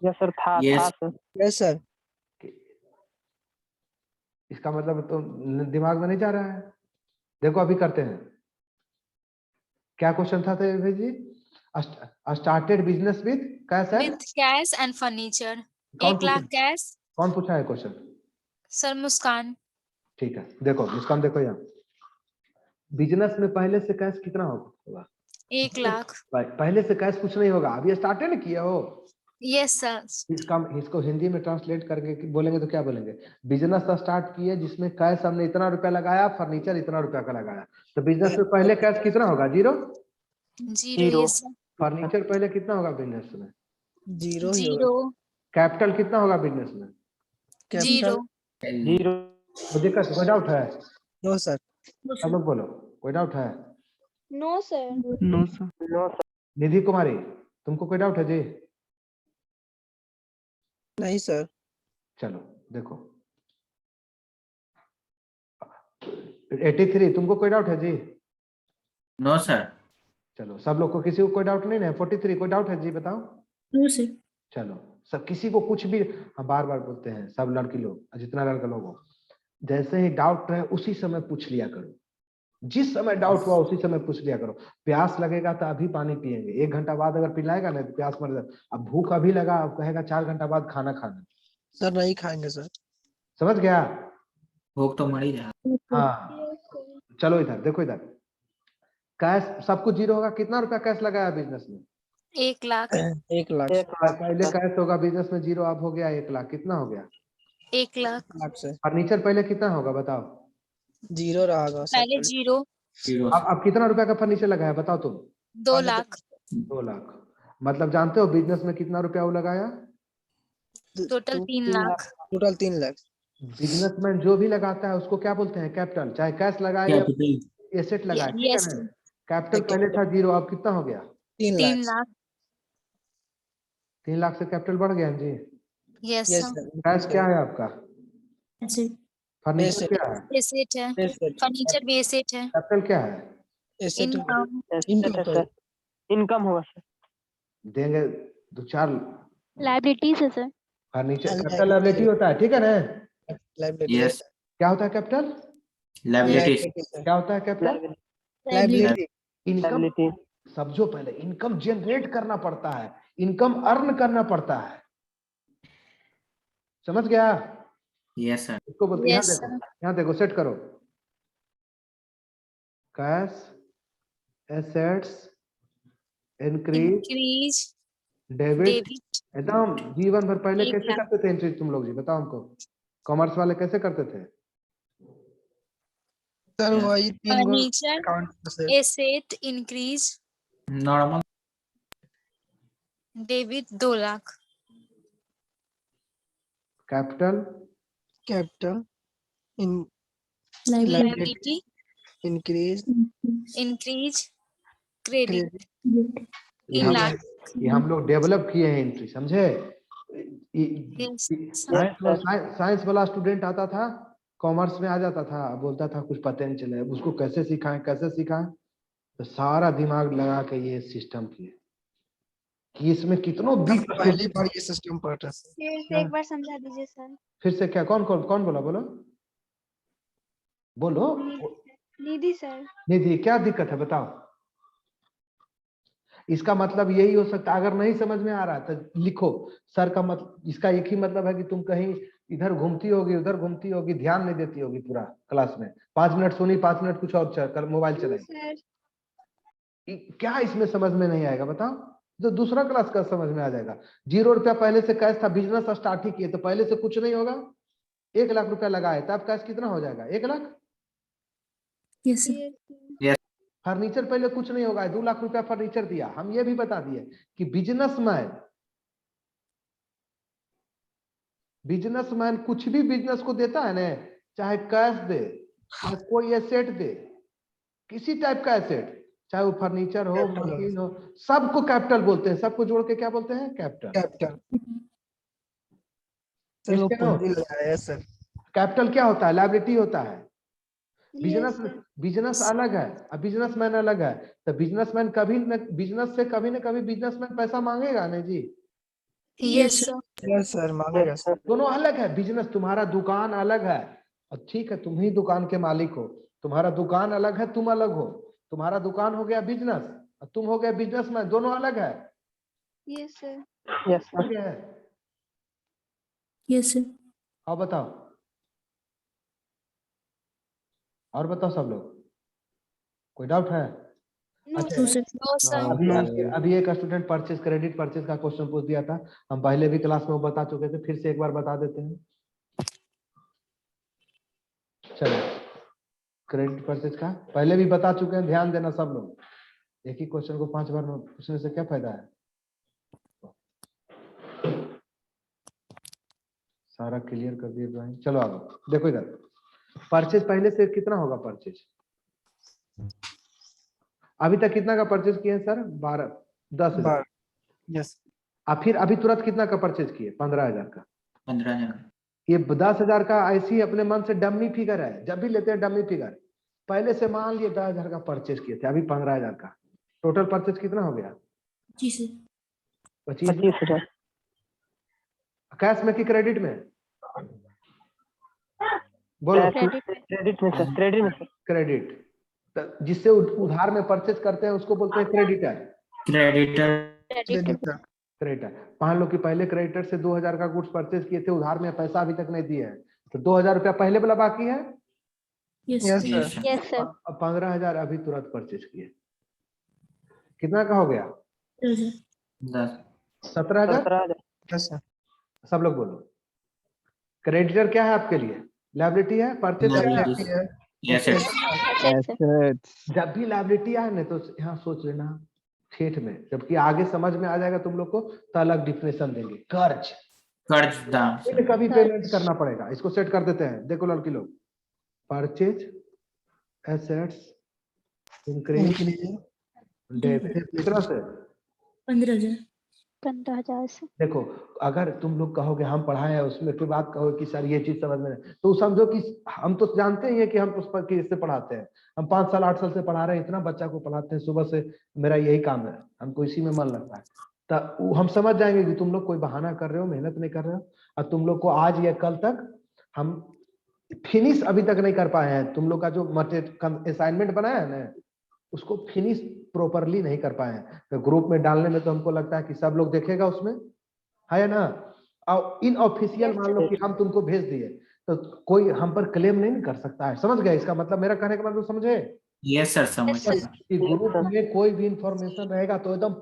Yes, sir. था Yes. sir. Yes, sir. इसका मतलब तो दिमाग में नहीं जा रहा है। देखो अभी करते हैं, क्या क्वेश्चन था भाई जी? Started business with cash and, with cash and furniture. कौन 1 लाख पूछा? कैश। कौन पूछा है क्वेश्चन? सर मुस्कान। ठीक है, देखो मुस्कान, देखो यहाँ बिजनेस में पहले से कैश कितना होगा? 1 लाख। पहले से कैश कुछ नहीं होगा, अभी स्टार्टेड किया हो। Yes sir. इसको हिंदी में ट्रांसलेट करके बोलेंगे तो क्या बोलेंगे? बिजनेस स्टार्ट किए जिसमें कैश हमने इतना रुपया लगाया, फर्नीचर इतना रुपया का लगाया, तो बिजनेस में पहले कैश कितना होगा? 0। जीरो। Yes sir. फर्नीचर पहले कितना होगा बिजनेस में? Zero ही होगा। जीरो। कैपिटल कितना होगा बिजनेस में? जीरो। Capital, Zero. कोई दिक्कत, कोई डाउट है? no sir. सब लोग बोलो, कोई डाउट है? No sir. No, sir. No, sir. Nidhi Kumari, तुमको कोई डाउट है जी? नहीं सर। चलो देखो, 83, तुमको कोई डाउट है जी? No, sir. चलो, सब लोग को, किसी को कोई डाउट नहीं ना? 43 कोई डाउट है जी? बताओ। No sir. चलो, सब किसी को कुछ भी, हम बार बार बोलते हैं, सब लड़की लोग, जितना लड़का लोग हो, जैसे ही डाउट रहे उसी समय पूछ लिया करो। जिस समय डाउट हुआ उसी समय पूछ लिया करो। प्यास लगेगा तो अभी पानी पिएंगे, 1 घंटा बाद अगर पिलाएगा ना तो प्यास मर जाए। अब भूख अभी लगा, अब कहेगा 4 घंटा बाद खाना खाना। सर नहीं खाएंगे सर। समझ गया? भूख तो मर ही रहा। हाँ, चलो इधर देखो, इधर कैश सब कुछ 0 होगा। कितना रुपया कैश लगाया बिजनेस में? 1 लाख। 1 लाख। पहले कैश होगा बिजनेस में 0, अब हो गया 1 लाख। कितना हो गया? 1 लाख। लाख से फर्नीचर पहले कितना होगा बताओ? 0 रहेगा सर। पहले जीरो। Zero. अब कितना रुपया का फर्नीचर लगाया बताओ तुम? 2 लाख। 2 लाख। मतलब जानते हो बिजनेस में कितना रुपया वो लगाया? Total 3 lakh. Total 3 lakh. Businessman जो भी लगाता है उसको क्या बोलते हैं? कैपिटल। चाहे कैश लगाए या Capital. एसेट लगाए, ठीक है यस ना? कैपिटल पहले था 0, अब कितना हो गया? 3 3 लाख। लाख। 3 लाख से कैपिटल बढ़ गया जी। Yes yes sir. Sir. Cash क्या है आपका? ऐसे फर्नीचर Asset. क्या है? एसेट है। एसेट। फर्नीचर भी एसेट है। कैपिटल क्या है? Asset. Income. Income Sir. Income होगा sir. देंगे 2-4 लाइबिलिटीज है sir. Furniture. Liability. Capital liability होता है, ठीक है ना? लाइबिलिटी। Yes. क्या होता है कैपिटल? Liabilities. क्या होता है capital? Liability. Liability. Income. Liability. समझो, पहले इनकम जनरेट करना पड़ता है, इनकम अर्न करना पड़ता है। समझ गया? Yes, sir. इसको बोलते हैं, Yes, यहाँ देखो, यहाँ देखो, सेट करो। Cash assets increase increase debit. Debit. एकदम जीवन भर पहले 1 कैसे लाख। करते थे एंट्री तुम लोग जी? बताओ हमको, कॉमर्स वाले कैसे करते थे? सर वही 3 गो फर्नीचर अकाउंट से। Asset increase Normal. Debit 2 lakh. Capital capital in liability liability increase increase credit credit. 3 lakh. ये हम लोग डेवलप किए हैं एंट्री, समझे? Yes. साइंस वाला स्टूडेंट आता था, कॉमर्स में आ जाता था, बोलता था कुछ पता नहीं चले, उसको कैसे सिखाएं कैसे सिखाएं। तो सारा दिमाग लगा के ये सिस्टम किए कि इसमें कितनों हम बिग पहली बार ये सिस्टम पढ़ रहे हैं। फिर से एक बार समझा दीजिए सर। फिर से क्या? कौन कौन कौन बोला? बोलो बोलो। निधि सर। निधि, क्या दिक्कत है बताओ? इसका मतलब यही हो सकता है, अगर नहीं समझ में आ रहा है तो लिखो। सर का मतलब, इसका एक ही मतलब है कि तुम कहीं इधर घूमती होगी उधर घूमती होगी, ध्यान नहीं देती होगी पूरा क्लास में। 5 मिनट सुनी, 5 मिनट कुछ और मोबाइल चलाई। सर क्या इसमें समझ में नहीं आएगा बताओ? तो दूसरा क्लास का समझ में आ जाएगा। 0 रुपया पहले से कैश था, बिजनेस स्टार्ट ही किए तो पहले से कुछ नहीं होगा। 1 लाख रुपया लगाए तब कैश कितना हो जाएगा? 1 लाख। Yes sir. फर्नीचर पहले कुछ नहीं होगा, 2 लाख रुपया फर्नीचर दिया। हम ये भी बता दिए कि बिजनेसमैन बिजनेसमैन कुछ भी बिजनेस को देता है ना, चाहे कैश दे, चाहे कोई एसेट दे, किसी टाइप का एसेट, चाहे वो फर्नीचर हो, मशीन हो, सबको कैपिटल बोलते हैं। सबको जोड़ के क्या बोलते हैं? कैपिटल। कैपिटल। सर वो इसके नो पूंजी लगाया है सर। कैपिटल क्या होता है? लायबिलिटी होता है। Yes, sir. बिजनेस अलग है और बिजनेसमैन अलग है। तो बिजनेसमैन कभी न बिजनेस से कभी न कभी बिजनेसमैन पैसा मांगेगा ना जी। Yes sir. Sir. Yes sir, मांगेगा सर। दोनों अलग है। बिजनेस, तुम्हारा दुकान अलग है और ठीक है, तुम ही दुकान के मालिक हो। तुम्हारा दुकान अलग है, तुम अलग हो। तुम्हारा दुकान हो गया बिजनेस और तुम हो गया बिजनेसमैन, दोनों अलग है। Yes, sir. Yes sir. ठीक है, Yes, sir. अब बताओ, और बताओ सब लोग, कोई डाउट है? No, अच्छा, No, sir. sir. No sir. अभी एक स्टूडेंट परचेज, क्रेडिट परचेज का क्वेश्चन पूछ दिया था। हम पहले भी क्लास में वो बता चुके थे, फिर से एक बार बता देते हैं। चलो, क्रेडिट परचेज का पहले भी बता चुके हैं, ध्यान देना सब लोग। एक ही क्वेश्चन को 5 बार पूछने से क्या फायदा है? सारा क्लियर कर दिए ड्राइंग। चलो आगे देखो इधर, परचेज पहले से कितना होगा परचेज? अभी तक कितना का परचेज किए हैं सर? 12, 10,000। यस। और फिर अभी तुरंत कितना का परचेज किए? 15,000 का। 15,000। ये 10,000 का ऐसी अपने मन से डमी फिगर है, जब भी लेते हैं डमी फिगर। पहले से मान लिए 10,000 का परचेज किए थे, अभी 15,000 का। टोटल परचेज कितना हो गया? जी sir. 25। 25,000। कैश में कि क्रेडिट में? बोलो। क्रेडिट में सर, क्रेडिट में सर। क्रेडिट। तो जिससे उधार में परचेज करते हैं उसको बोलते हैं क्रेडिटर। क्रेडिटर। क्रेडिटर। क्रेडिटर। मान लो कि पहले क्रेडिटर से 2,000 का गुड्स परचेज किए थे, उधार में पैसा अभी तक नहीं दिया है, तो 2,000 रुपया पहले वाला बाकी है। Yes, yes sir. Sir. Yes, sir. 15,000 अभी तुरंत परचेज किए। कितना का हो गया? 10,000. 10। 17,000। 17,000। Yes sir. सब लोग बोलो। क्रेडिटर क्या है आपके लिए? लायबिलिटी है। परचेज क्या है? Liabilities. Yes, sir. Assets, sir. जब भी लायबिलिटी आए ना तो यहाँ सोच लेना ठेठ में, जबकि आगे समझ में आ जाएगा तुम लोग को तो अलग डिफिनेशन देंगे। कर्ज, कर्जदार फिर सर। कभी पेमेंट करना पड़ेगा। इसको सेट कर देते हैं। देखो लड़की लोग, परचेज, एसेट्स, इंक्रीज, डेबिट। कितना से? 15,000. 15,000 से। देखो, अगर तुम लोग कहोगे हम पढ़ाए हैं उसमें कोई बात कहो कि सर ये चीज समझ में नहीं, तो समझो कि हम तो जानते ही है कि हम उस पर किससे पढ़ाते हैं। हम 5 साल 8 साल से पढ़ा रहे हैं, इतना बच्चा को पढ़ाते हैं सुबह से। मेरा यही काम है, हमको इसी में मन लगता है। तो हम समझ जाएंगे कि तुम लोग कोई बहाना कर रहे हो, मेहनत नहीं कर रहे हो, और तुम लोग को आज या कल तक हम फिनिश अभी तक नहीं कर पाए हैं। तुम लोग का जो असाइनमेंट बनाया है ना, उसको फिनिश प्रॉपरली नहीं कर पाए हैं। तो ग्रुप में डालने में तो हमको लगता है कि सब लोग देखेगा उसमें, है ना। और इन ऑफिशियल मान लो कि हम तुमको भेज दिए, तो कोई हम पर क्लेम नहीं कर सकता है। समझ गए इसका मतलब? मेरा कहने का मतलब समझे? Yes, sir. समझ Yes, sir. गया। कि ग्रुप में कोई भी इंफॉर्मेशन रहेगा तो एकदम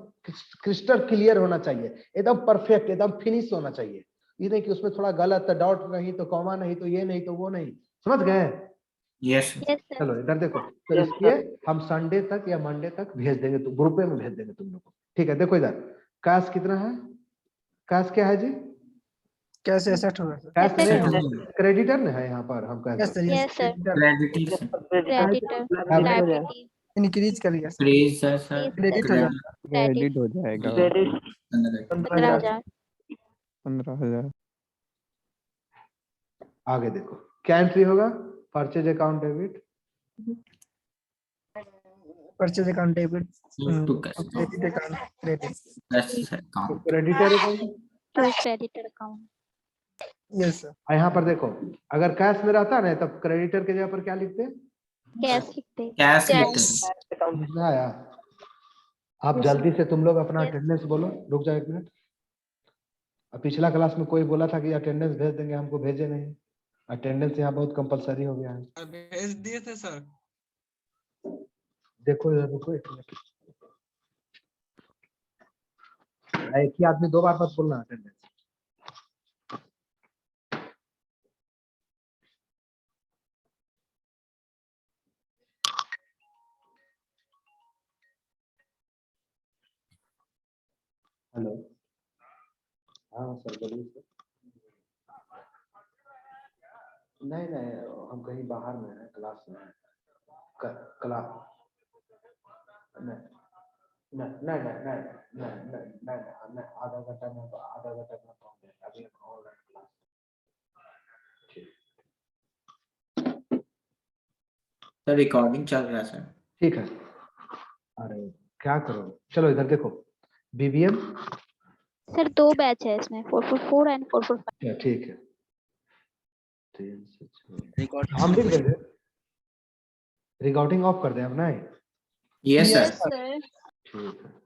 क्रिस्टल क्लियर होना चाहिए, एकदम परफेक्ट, एकदम फिनिश होना चाहिए। ये नहीं कि उसमें थोड़ा गलत, डाउट नहीं तो कॉमा नहीं तो ये नहीं तो वो नहीं। समझ गए? Yes, sir. Yes, sir. चलो इधर देखो, तो Yes, इसलिए हम संडे तक या मंडे तक भेज देंगे, तो ग्रुप में भेज देंगे तुम लोग को। ठीक है, देखो इधर कैश कितना है? कैश क्या है जी? कैसे एसेट होगा सर? Cash Asset. नहीं, क्रेडिटर ने है यहाँ पर। हम cash yes sir. Yes, sir. Creditor sir. Creditor. Liability हो जाएगा। Liability. इंक्रीज कर लिया sir. Please sir, sir. Please, credit हो जाएगा। Credit. हो जाएगा। क्रेडिट 15,000. 15,000. 15,000। आगे देखो, क्या एंट्री होगा? Purchase account debit, purchase account debit, To cash. Credit account credit. Cash account. Creditor account. To creditor account. Yes sir. यहाँ पर देखो, अगर कैश में रहता ना तब क्रेडिटर के जगह पर क्या लिखते? Cash लिखते. Cash Cash. लेते अकाउंट। समझ में आया? आप जल्दी से तुम लोग अपना Yes. अटेंडेंस बोलो। रुक जाओ 1 मिनट। अब पिछला क्लास में कोई बोला था कि अटेंडेंस भेज देंगे, हमको भेजे नहीं। अटेंडेंस यहाँ बहुत कंपलसरी हो गया है। भेज दिए थे सर। देखो इधर, रुको 1 मिनट। एक ही आदमी 2 बार मत बोलना अटेंडेंस। हेलो, हाँ सर बोलिए सर। नहीं नहीं, हम कहीं बाहर में हैं, क्लास में हैं। क्लास नहीं नहीं नहीं नहीं नहीं नहीं नहीं नहीं, आधा घंटा में पहुंचे, अभी हम ऑनलाइन क्लास। ठीक सर रिकॉर्डिंग चल रहा है सर। ठीक है। अरे क्या करो, चलो इधर देखो, बीबीएम। सर 2 बैच है इसमें, 444 एंड 445। ठीक है, 3 से 6 हम लिख देंगे। रिकॉर्डिंग ऑफ कर दें अब, नहीं? Yes yes sir. सर। ठीक है।